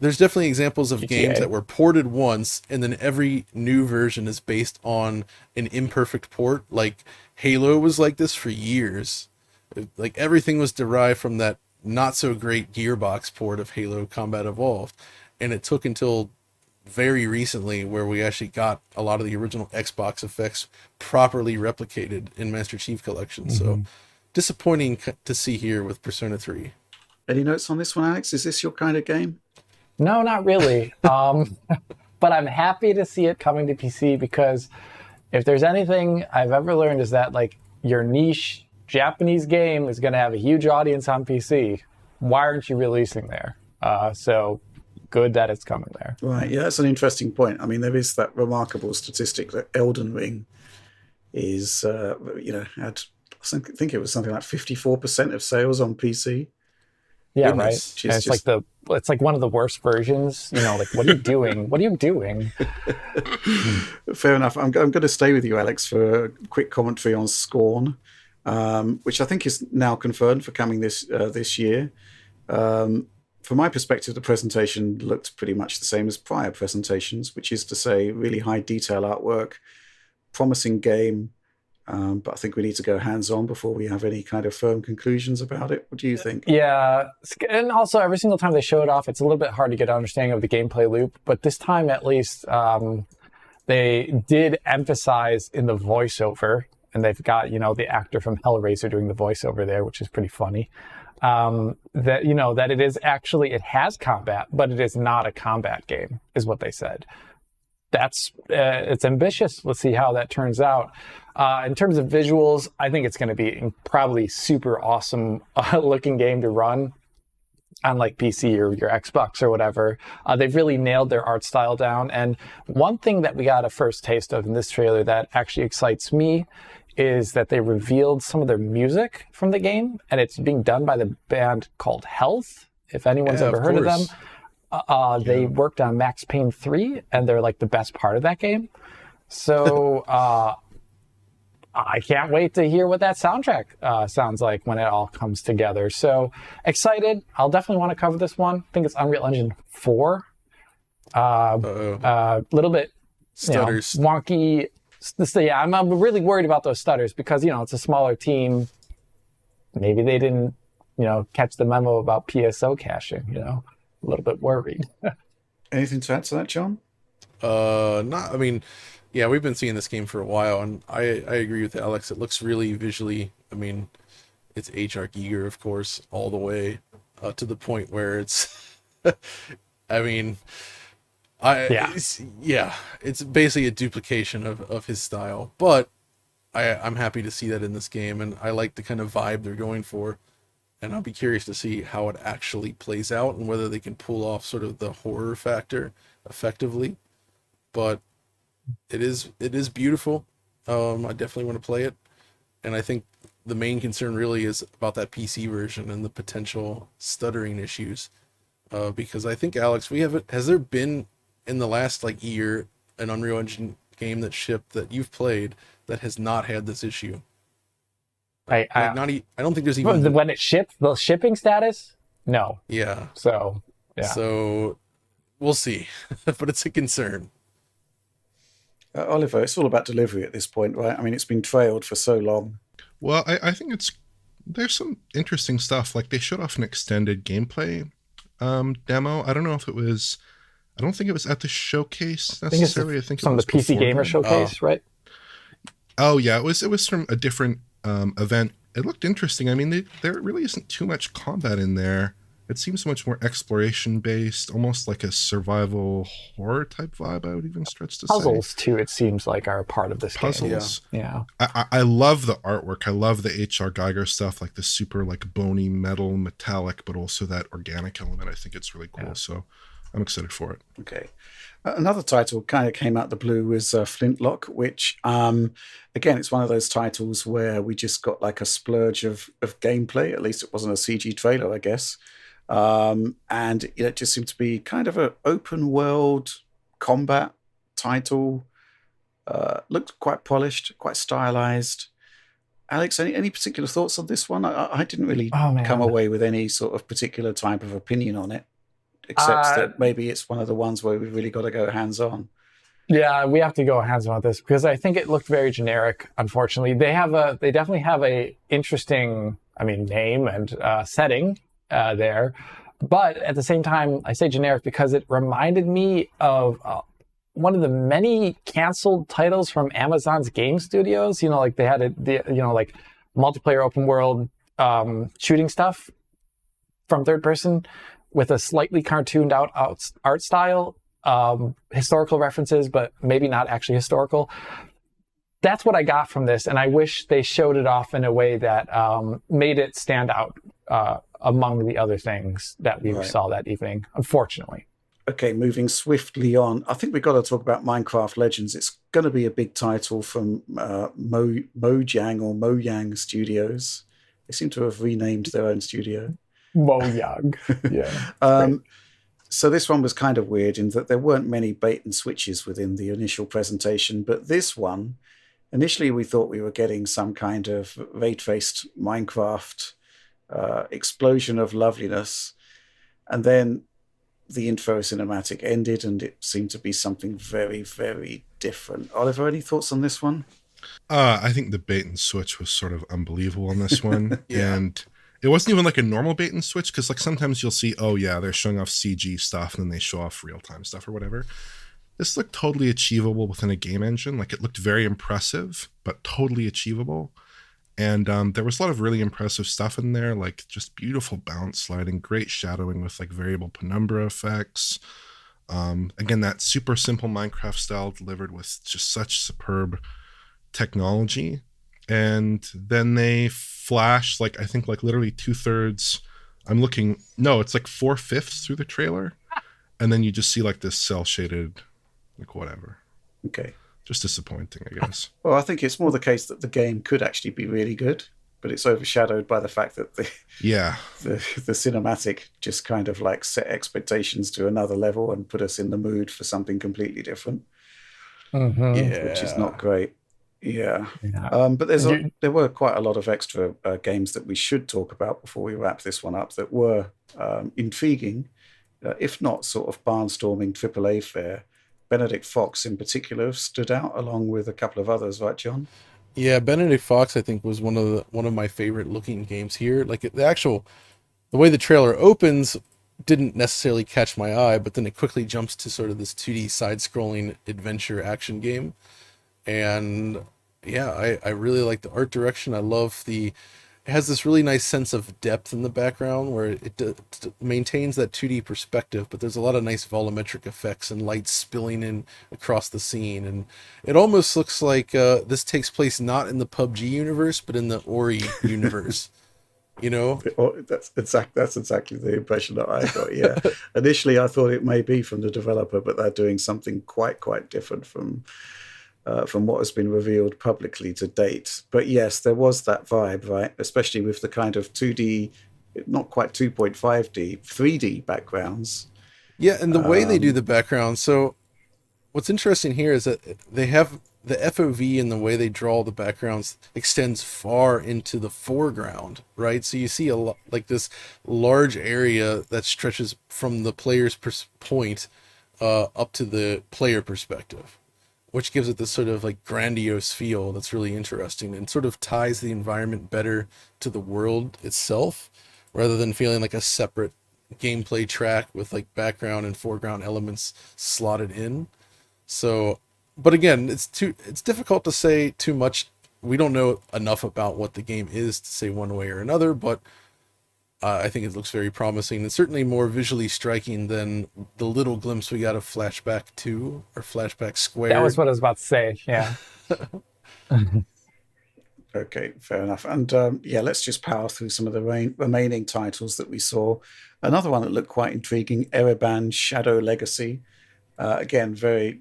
there's definitely examples of games that were ported once, and then every new version is based on an imperfect port. Like Halo was like this for years. Like everything was derived from that not so great Gearbox port of Halo Combat Evolved. And it took until very recently where we actually got a lot of the original Xbox effects properly replicated in Master Chief Collection. So disappointing to see here with Persona 3. Any notes on this one, Alex? Is this your kind of game? No, not really. But I'm happy to see it coming to PC, because if there's anything I've ever learned is that like your niche Japanese game is going to have a huge audience on PC. Why aren't you releasing there? So good that it's coming there. Right, yeah, that's an interesting point. I mean, there is that remarkable statistic that Elden Ring is, had, I think it was something like 54% of sales on PC. Yeah, Goodness. right. And it's like one of the worst versions. Like what are you doing? What are you doing? Fair enough. I'm going to stay with you, Alex, for a quick commentary on Scorn, which I think is now confirmed for coming this year. From my perspective, the presentation looked pretty much the same as prior presentations, which is to say really high detail artwork, promising game. But I think we need to go hands-on before we have any kind of firm conclusions about it. What do you think? Yeah, and also every single time they show it off, it's a little bit hard to get an understanding of the gameplay loop. But this time, at least, they did emphasize in the voiceover, and they've got, the actor from Hellraiser doing the voiceover there, which is pretty funny. That it is actually, it has combat, but it is not a combat game, is what they said. That's it's ambitious. Let's see how that turns out. In terms of visuals, I think it's going to be probably super awesome looking game to run on like PC or your Xbox or whatever. They've really nailed their art style down. And one thing that we got a first taste of in this trailer that actually excites me is that they revealed some of their music from the game, and it's being done by the band called Health. If anyone's ever heard of them. They worked on Max Payne 3, and they're like the best part of that game. So I can't wait to hear what that soundtrack sounds like when it all comes together. So excited. I'll definitely want to cover this one. I think it's Unreal Engine 4. Little bit stutters. Wonky. So yeah, I'm really worried about those stutters because, it's a smaller team. Maybe they didn't, catch the memo about PSO caching, a little bit worried. Anything to add to that, John? I mean, Yeah, we've been seeing this game for a while, and I agree with Alex. It looks really visually. I mean, it's HR Giger, of course, all the way to the point where it's. I mean, Yeah. it's basically a duplication of his style, but I'm happy to see that in this game, and I like the kind of vibe they're going for, and I'll be curious to see how it actually plays out and whether they can pull off sort of the horror factor effectively. But it is beautiful. I definitely want to play it, and I think the main concern really is about that PC version and the potential stuttering issues. Because I think, Alex, has there been in the last like year an Unreal Engine game that shipped that you've played that has not had this issue? I don't think there's even when it shipped, the shipping status. No. Yeah. So yeah. So we'll see, but it's a concern. Oliver, it's all about delivery at this point, right? I mean, it's been trailed for so long. Well, I think there's some interesting stuff. Like they showed off an extended gameplay demo. I don't know if it was. I don't think it was at the showcase necessarily. I think from the PC Gamer showcase, right? Oh yeah, it was from a different event. It looked interesting. I mean, there really isn't too much combat in there. It seems much more exploration based, almost like a survival horror type vibe. I would even stretch to puzzles too. It seems like are a part of this puzzles. Game. Yeah. I love the artwork. I love the H.R. Geiger stuff, like the super like bony metal metallic, but also that organic element. I think it's really cool. Yeah. So I'm excited for it. Okay. Another title kind of came out the blue was Flintlock, which, again, it's one of those titles where we just got like a splurge of gameplay. At least it wasn't a CG trailer, I guess. And it just seemed to be kind of an open world combat title. Looked quite polished, quite stylized. Alex, any particular thoughts on this one? I didn't really come away with any sort of particular type of opinion on it. Except that maybe it's one of the ones where we've really got to go hands-on. Yeah, we have to go hands-on with this because I think it looked very generic, unfortunately. They definitely have a interesting, name and setting there. But at the same time, I say generic because it reminded me of one of the many canceled titles from Amazon's game studios. Like they had like multiplayer open world shooting stuff from third person with a slightly cartooned out art style, historical references, but maybe not actually historical. That's what I got from this, and I wish they showed it off in a way that made it stand out among the other things that we saw that evening, unfortunately. Okay, moving swiftly on. I think we've got to talk about Minecraft Legends. It's going to be a big title from Mojang Studios. They seem to have renamed their own studio. Mojang, yeah. So this one was kind of weird in that there weren't many bait and switches within the initial presentation, but this one, initially we thought we were getting some kind of ray-traced Minecraft explosion of loveliness, and then the intro cinematic ended and it seemed to be something very, very different. Oliver, any thoughts on this one? I think the bait and switch was sort of unbelievable on this one. And it wasn't even like a normal bait and switch, because like sometimes you'll see, they're showing off CG stuff and then they show off real-time stuff or whatever. This looked totally achievable within a game engine. Like it looked very impressive, but totally achievable. And there was a lot of really impressive stuff in there, like just beautiful bounce sliding, great shadowing with like variable penumbra effects. Again, that super simple Minecraft style delivered with just such superb technology. And then they flash I think literally 2/3. It's like 4/5 through the trailer. And then you just see like this cell shaded, like whatever. Okay. Just disappointing, I guess. Well, I think it's more the case that the game could actually be really good, but it's overshadowed by the fact that the cinematic just kind of like set expectations to another level and put us in the mood for something completely different, which is not great. Yeah. But there were quite a lot of extra games that we should talk about before we wrap this one up that were intriguing, if not sort of barnstorming AAA fare. Benedict Fox in particular stood out along with a couple of others, right, John? Yeah, Benedict Fox I think was one of my favorite looking games here. Like the way the trailer opens didn't necessarily catch my eye, but then it quickly jumps to sort of this 2D side-scrolling adventure action game. And yeah, I really like the art direction. I love it has this really nice sense of depth in the background where it maintains that 2D perspective, but there's a lot of nice volumetric effects and light spilling in across the scene. And it almost looks like this takes place not in the PUBG universe, but in the Ori universe. You know, that's exactly the impression that I got. Yeah, initially I thought it may be from the developer, but they're doing something quite different from what has been revealed publicly to date. But yes, there was that vibe, right? Especially with the kind of 2D, not quite 2.5D, 3D backgrounds. Yeah, and the way they do the background. So what's interesting here is that they have the FOV and the way they draw the backgrounds extends far into the foreground, right? So you see a lot like this large area that stretches from the player's point up to the player perspective, which gives it this sort of like grandiose feel that's really interesting and sort of ties the environment better to the world itself, rather than feeling like a separate gameplay track with like background and foreground elements slotted in. So, but again, it's difficult to say too much. We don't know enough about what the game is to say one way or another, but I think it looks very promising and certainly more visually striking than the little glimpse we got of Flashback 2 or Flashback Square. That was what I was about to say, yeah. Okay, fair enough. And let's just power through some of the remaining titles that we saw. Another one that looked quite intriguing, Ereban Shadow Legacy. Again, very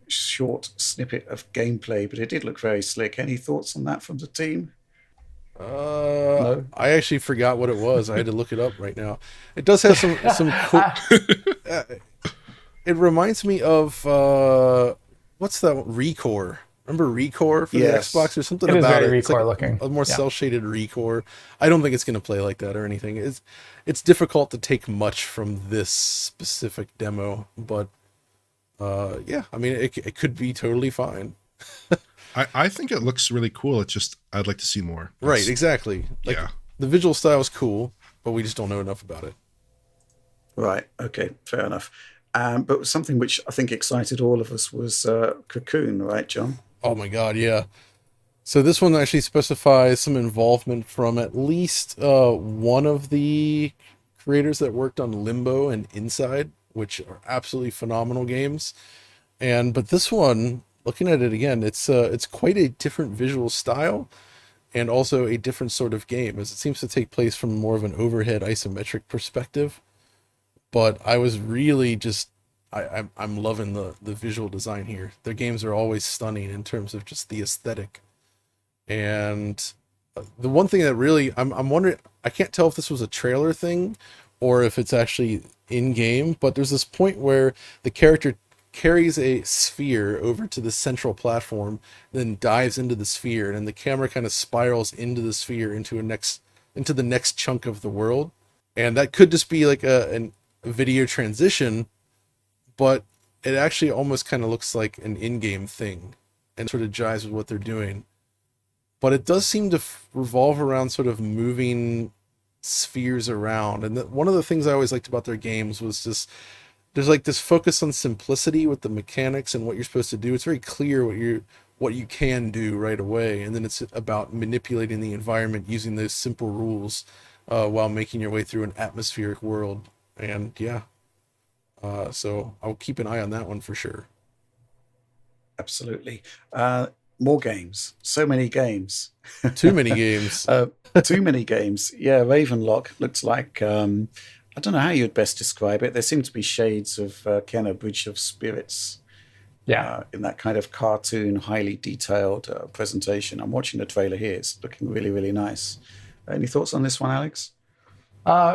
short snippet of gameplay, but it did look very slick. Any thoughts on that from the team? No? I actually forgot what it was. I had to look it up right now. It does have some cool... it reminds me of... what's that one? Recore. Remember Recore for the Xbox? There's something about it. It's very Recore like looking. A more cel-shaded Recore. I don't think it's going to play like that or anything. It's difficult to take much from this specific demo, but I mean, it could be totally fine. I think it looks really cool. It's just, I'd like to see more. Right, exactly. Like, yeah. The visual style is cool, but we just don't know enough about it. Right, okay, fair enough. But something which I think excited all of us was Cocoon, right, John? Oh my god, yeah. So this one actually specifies some involvement from at least one of the creators that worked on Limbo and Inside, which are absolutely phenomenal games. But this one, looking at it again, it's quite a different visual style and also a different sort of game, as it seems to take place from more of an overhead isometric perspective. But I was really just I'm loving the visual design here. Their games are always stunning in terms of just the aesthetic. And the one thing that really I'm wondering, I can't tell if this was a trailer thing or if it's actually in game, but there's this point where the character carries a sphere over to the central platform, then dives into the sphere, and the camera kind of spirals into the sphere into the next chunk of the world. And that could just be like a video transition, but it actually almost kind of looks like an in-game thing and sort of jives with what they're doing. But it does seem to revolve around sort of moving spheres around. And one of the things I always liked about their games was just there's like this focus on simplicity with the mechanics and what you're supposed to do. It's very clear what you can do right away, and then it's about manipulating the environment using those simple rules while making your way through an atmospheric world. And so I'll keep an eye on that one for sure. Absolutely. More games. So many games. Too many games. Too many games. Yeah, Ravenlok looks like, I don't know how you'd best describe it. There seem to be shades of Kenna Bridge of Spirits. Yeah. In that kind of cartoon, highly detailed presentation. I'm watching the trailer here. It's looking really, really nice. Any thoughts on this one, Alex?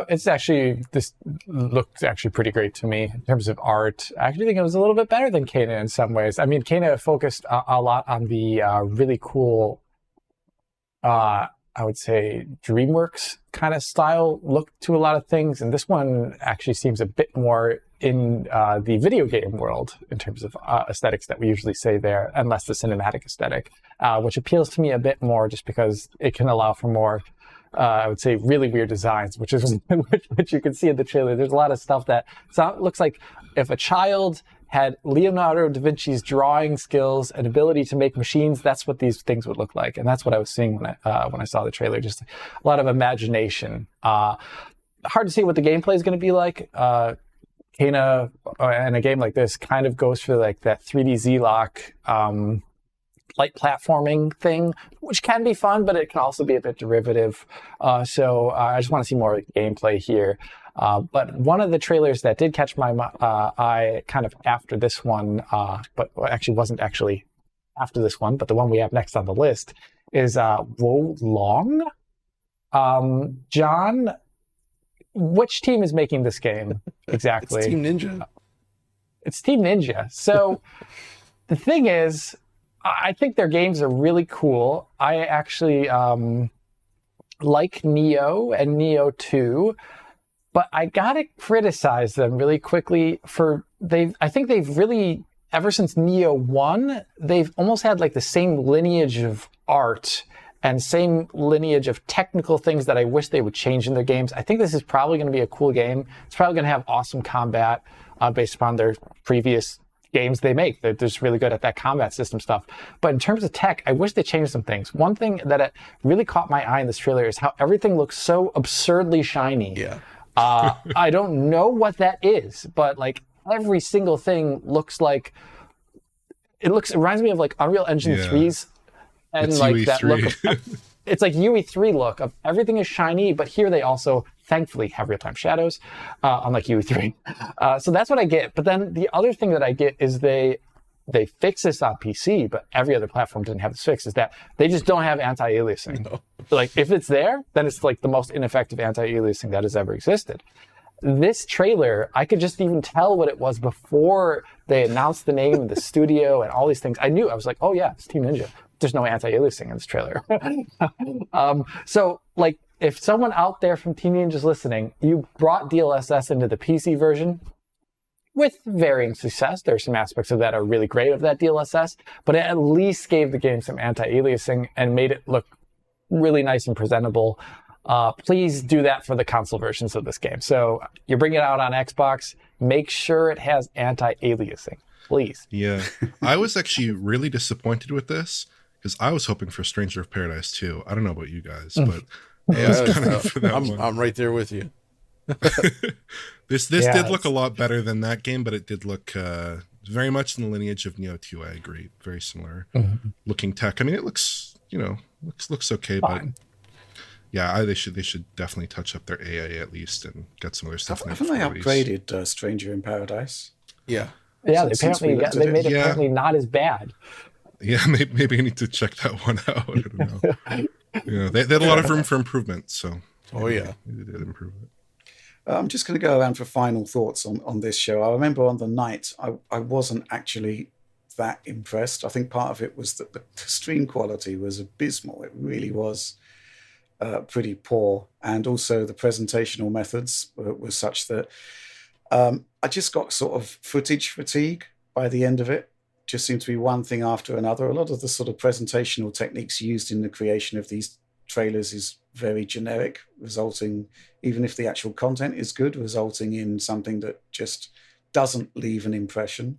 This looked actually pretty great to me in terms of art. I actually think it was a little bit better than Kena in some ways. I mean, Kena focused a lot on the really cool, I would say, DreamWorks kind of style look to a lot of things. And this one actually seems a bit more in the video game world in terms of aesthetics that we usually say there, and less the cinematic aesthetic, which appeals to me a bit more just because it can allow for more I would say, really weird designs, which is which you can see in the trailer. There's a lot of stuff that looks like if a child had Leonardo da Vinci's drawing skills and ability to make machines, that's what these things would look like. And that's what I was seeing when I saw the trailer. Just a lot of imagination. Hard to see what the gameplay is going to be like. Kena, in a game like this, kind of goes for like that 3D Z-Lock light platforming thing, which can be fun, but it can also be a bit derivative. So I just want to see more gameplay here. But one of the trailers that did catch my eye kind of after this one, but actually wasn't actually after this one, but the one we have next on the list is Wo Long. John, which team is making this game exactly? It's Team Ninja. It's Team Ninja. So the thing is, I think their games are really cool. I actually like Neo and Neo 2, but I gotta criticize them really quickly I think they've really, ever since Neo 1, they've almost had like the same lineage of art and same lineage of technical things that I wish they would change in their games. I think this is probably going to be a cool game. It's probably going to have awesome combat based upon their previous games they make. They're just really good at that combat system stuff. But in terms of tech, I wish they changed some things. One thing that really caught my eye in this trailer is how everything looks so absurdly shiny. Yeah. I don't know what that is, but like every single thing looks like it reminds me of like Unreal Engine 3's and it's like UE3. that look of, it's like UE3 look of everything is shiny, but here they also thankfully have real-time shadows, unlike UE3. So that's what I get. But then the other thing that I get is they fix this on PC, but every other platform didn't have this fix, is that they just don't have anti-aliasing. No. Like if it's there, then it's like the most ineffective anti-aliasing that has ever existed. This trailer, I could just even tell what it was before they announced the name of the studio and all these things. I was like, oh yeah, it's Team Ninja. There's no anti-aliasing in this trailer. So like if someone out there from Team Ninja's listening, you brought DLSS into the PC version with varying success. There are some aspects of that are really great of that DLSS, but it at least gave the game some anti-aliasing and made it look really nice and presentable. Please do that for the console versions of this game. So you bring it out on Xbox, make sure it has anti-aliasing, please. Yeah. I was actually really disappointed with this because I was hoping for Stranger of Paradise 2. I don't know about you guys, but I'm right there with you. This did look a lot better than that game, but it did look very much in the lineage of Neo 2. I agree. Very similar looking tech. I mean, it looks, looks okay, fine. but yeah, they should definitely touch up their AI at least and get some other stuff. Haven't they upgraded Stranger in Paradise? Yeah. Yeah, they made it apparently not as bad. Yeah, maybe I need to check that one out. I don't know. They had a lot of room for improvement, so they did improve it. I'm just going to go around for final thoughts on this show. I remember on the night, I wasn't actually that impressed. I think part of it was that the stream quality was abysmal. It really was pretty poor. And also the presentational methods were such that I just got sort of footage fatigue by the end of it. Just seemed to be one thing after another. A lot of the sort of presentational techniques used in the creation of these trailers is very generic, resulting, even if the actual content is good, resulting in something that just doesn't leave an impression.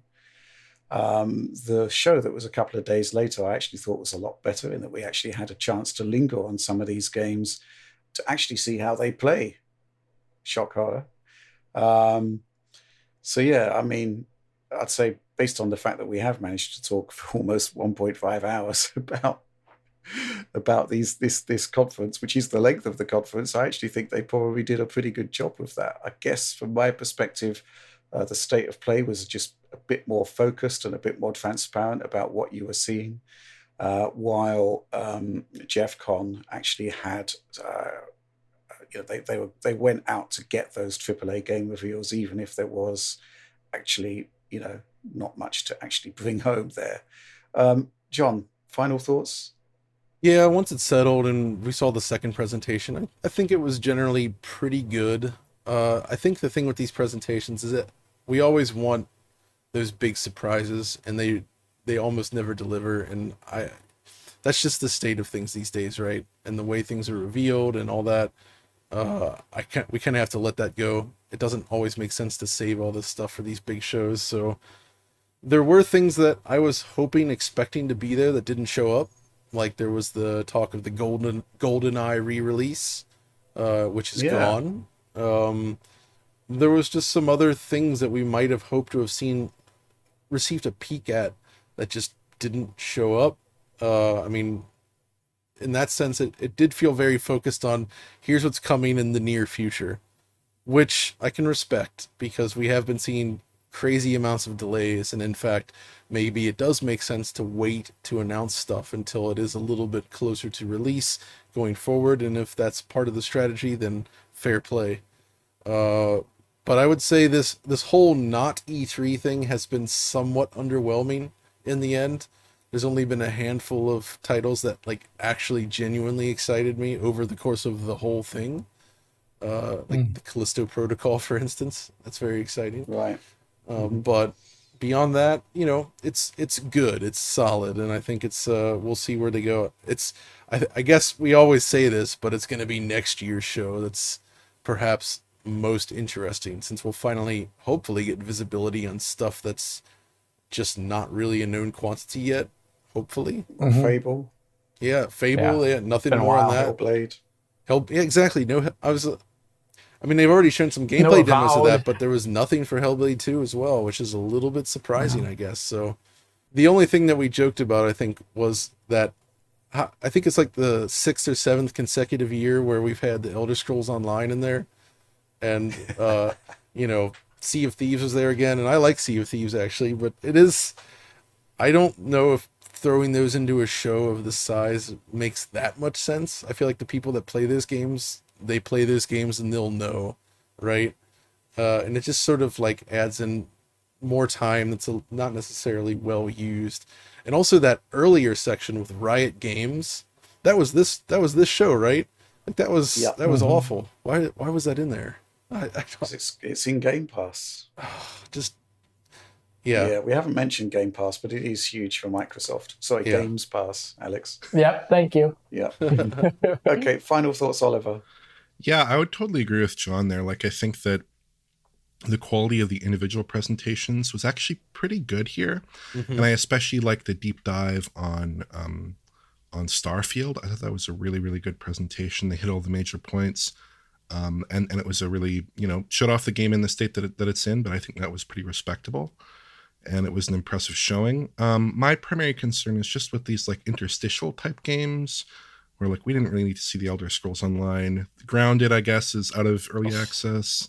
The show that was a couple of days later, I actually thought was a lot better in that we actually had a chance to linger on some of these games to actually see how they play. Shock horror. So yeah, I mean, I'd say based on the fact that we have managed to talk for almost 1.5 hours about this conference, which is the length of the conference, I actually think they probably did a pretty good job with that. I guess from my perspective, the state of play was just a bit more focused and a bit more transparent about what you were seeing, while Jeff Con actually had, they went out to get those AAA game reveals, even if there was actually, not much to actually bring home there. John, final thoughts? Yeah, once it settled and we saw the second presentation, I think it was generally pretty good. I think the thing with these presentations is that we always want those big surprises, and they almost never deliver. And that's just the state of things these days, right? And the way things are revealed and all that. We kind of have to let that go. It doesn't always make sense to save all this stuff for these big shows. So there were things that I was expecting to be there that didn't show up. Like there was the talk of the GoldenEye re-release, which is gone. There was just some other things that we might have hoped to have received a peek at that just didn't show up. I mean, in that sense, it did feel very focused on here's what's coming in the near future, which I can respect because we have been seeing crazy amounts of delays. And in fact, maybe it does make sense to wait to announce stuff until it is a little bit closer to release going forward. And if that's part of the strategy, then fair play. But I would say this whole not E3 thing has been somewhat underwhelming in the end. There's only been a handful of titles that like actually genuinely excited me over the course of the whole thing. Like the Callisto Protocol, for instance. That's very exciting. Right. But beyond that, you know, it's good. It's solid. And I think it's, we'll see where they go. I guess we always say this, but it's going to be next year's show that's perhaps most interesting, since we'll finally, hopefully, get visibility on stuff that's just not really a known quantity yet. Hopefully. Fable. Yeah, Fable. Yeah, nothing more on that. Hellblade. Yeah, exactly. No, I mean, they've already shown some gameplay demos of that, but there was nothing for Hellblade 2 as well, which is a little bit surprising, I guess. So the only thing that we joked about, I think, was that I think it's like the 6th or 7th consecutive year where we've had the Elder Scrolls Online in there. And, you know, Sea of Thieves was there again. And I like Sea of Thieves, actually. But I don't know if throwing those into a show of this size makes that much sense. I feel like the people that play those games, they play those games and they'll know, right? And it just sort of like adds in more time that's not necessarily well used. And also that earlier section with Riot Games, that was this show, right? Like that was awful. Why was that in there? It's in Game Pass. Yeah, we haven't mentioned Game Pass, but it is huge for Microsoft. Sorry, Games Pass, Alex. Yeah, thank you. Yeah. Okay, final thoughts, Oliver. Yeah, I would totally agree with John there. Like, I think that the quality of the individual presentations was actually pretty good here. And I especially like the deep dive on Starfield. I thought that was a really, really good presentation. They hit all the major points. And it was a really, showed off the game in the state that it's in, but I think that was pretty respectable. And it was an impressive showing. My primary concern is just with these like interstitial type games where like we didn't really need to see the Elder Scrolls Online. Grounded, I guess, is out of early access.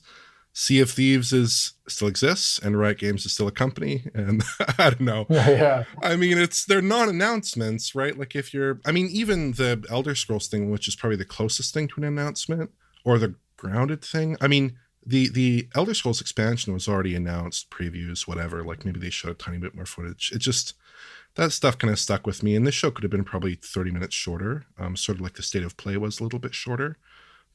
Sea of Thieves still exists, and Riot Games is still a company. And I don't know. Yeah. I mean, they're non-announcements, right? Like even the Elder Scrolls thing, which is probably the closest thing to an announcement, or the Grounded thing. I mean, the Elder Scrolls expansion was already announced, previews, whatever. Like maybe they showed a tiny bit more footage. It just, that stuff kind of stuck with me. And this show could have been probably 30 minutes shorter, sort of like the state of play was a little bit shorter.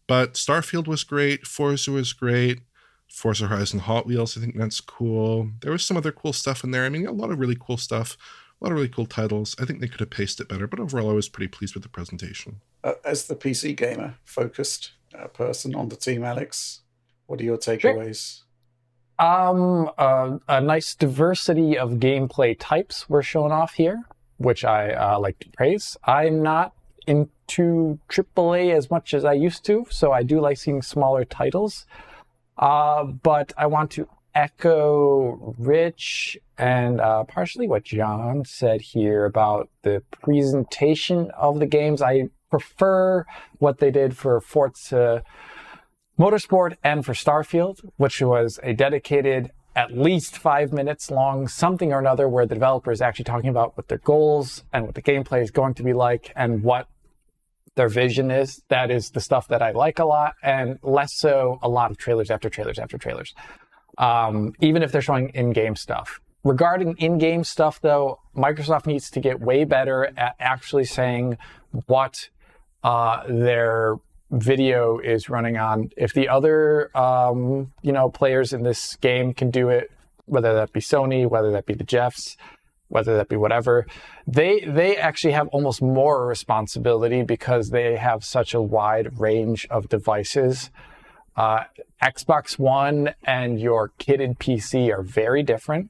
But Starfield was great. Forza was great. Forza Horizon Hot Wheels, I think that's cool. There was some other cool stuff in there. I mean, a lot of really cool stuff, a lot of really cool titles. I think they could have paced it better, but overall I was pretty pleased with the presentation. As the PC gamer focused person on the team, Alex, what are your takeaways? A nice diversity of gameplay types were shown off here, which I like to praise. I'm not into AAA as much as I used to, so I do like seeing smaller titles. But I want to echo Rich and partially what John said here about the presentation of the games. I prefer what they did for Forza Motorsport and for Starfield, which was a dedicated, at least 5 minutes long, something or another where the developer is actually talking about what their goals and what the gameplay is going to be like and what their vision is. That is the stuff that I like a lot, and less so a lot of trailers after trailers after trailers. Even if they're showing in-game stuff. Regarding in-game stuff, though, Microsoft needs to get way better at actually saying what their video is running on. If the other, players in this game can do it, whether that be Sony, whether that be the Jeffs, whether that be whatever, they actually have almost more responsibility because they have such a wide range of devices. Xbox One and your kitted PC are very different,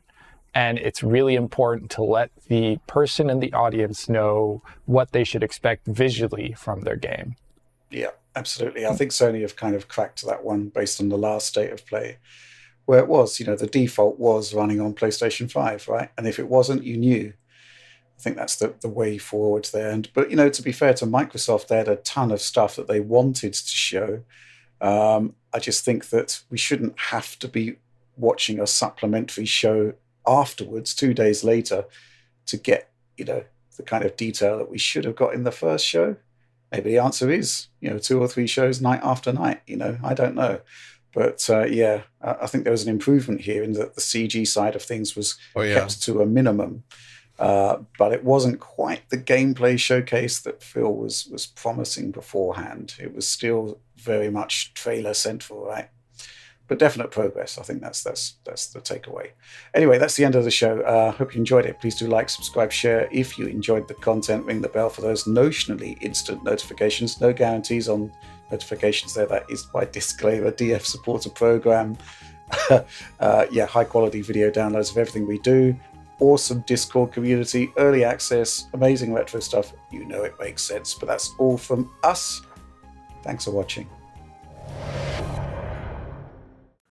and it's really important to let the person in the audience know what they should expect visually from their game. Yeah, absolutely. I think Sony have kind of cracked that one based on the last state of play, where it was, the default was running on PlayStation 5, right? And if it wasn't, you knew. I think that's the way forward there. But, to be fair to Microsoft, they had a ton of stuff that they wanted to show. I just think that we shouldn't have to be watching a supplementary show afterwards, 2 days later, to get, the kind of detail that we should have got in the first show. Maybe the answer is, 2 or 3 shows night after night, I don't know. But I think there was an improvement here in that the CG side of things was kept to a minimum. But it wasn't quite the gameplay showcase that Phil was promising beforehand. It was still very much trailer central, right? But definite progress. I think that's the takeaway. Anyway, that's the end of the show. Hope you enjoyed it. Please do like, subscribe, share. If you enjoyed the content, ring the bell for those notionally instant notifications. No guarantees on notifications there. That is by disclaimer. DF supporter program. High quality video downloads of everything we do. Awesome Discord community, early access, amazing retro stuff. It makes sense. But that's all from us. Thanks for watching.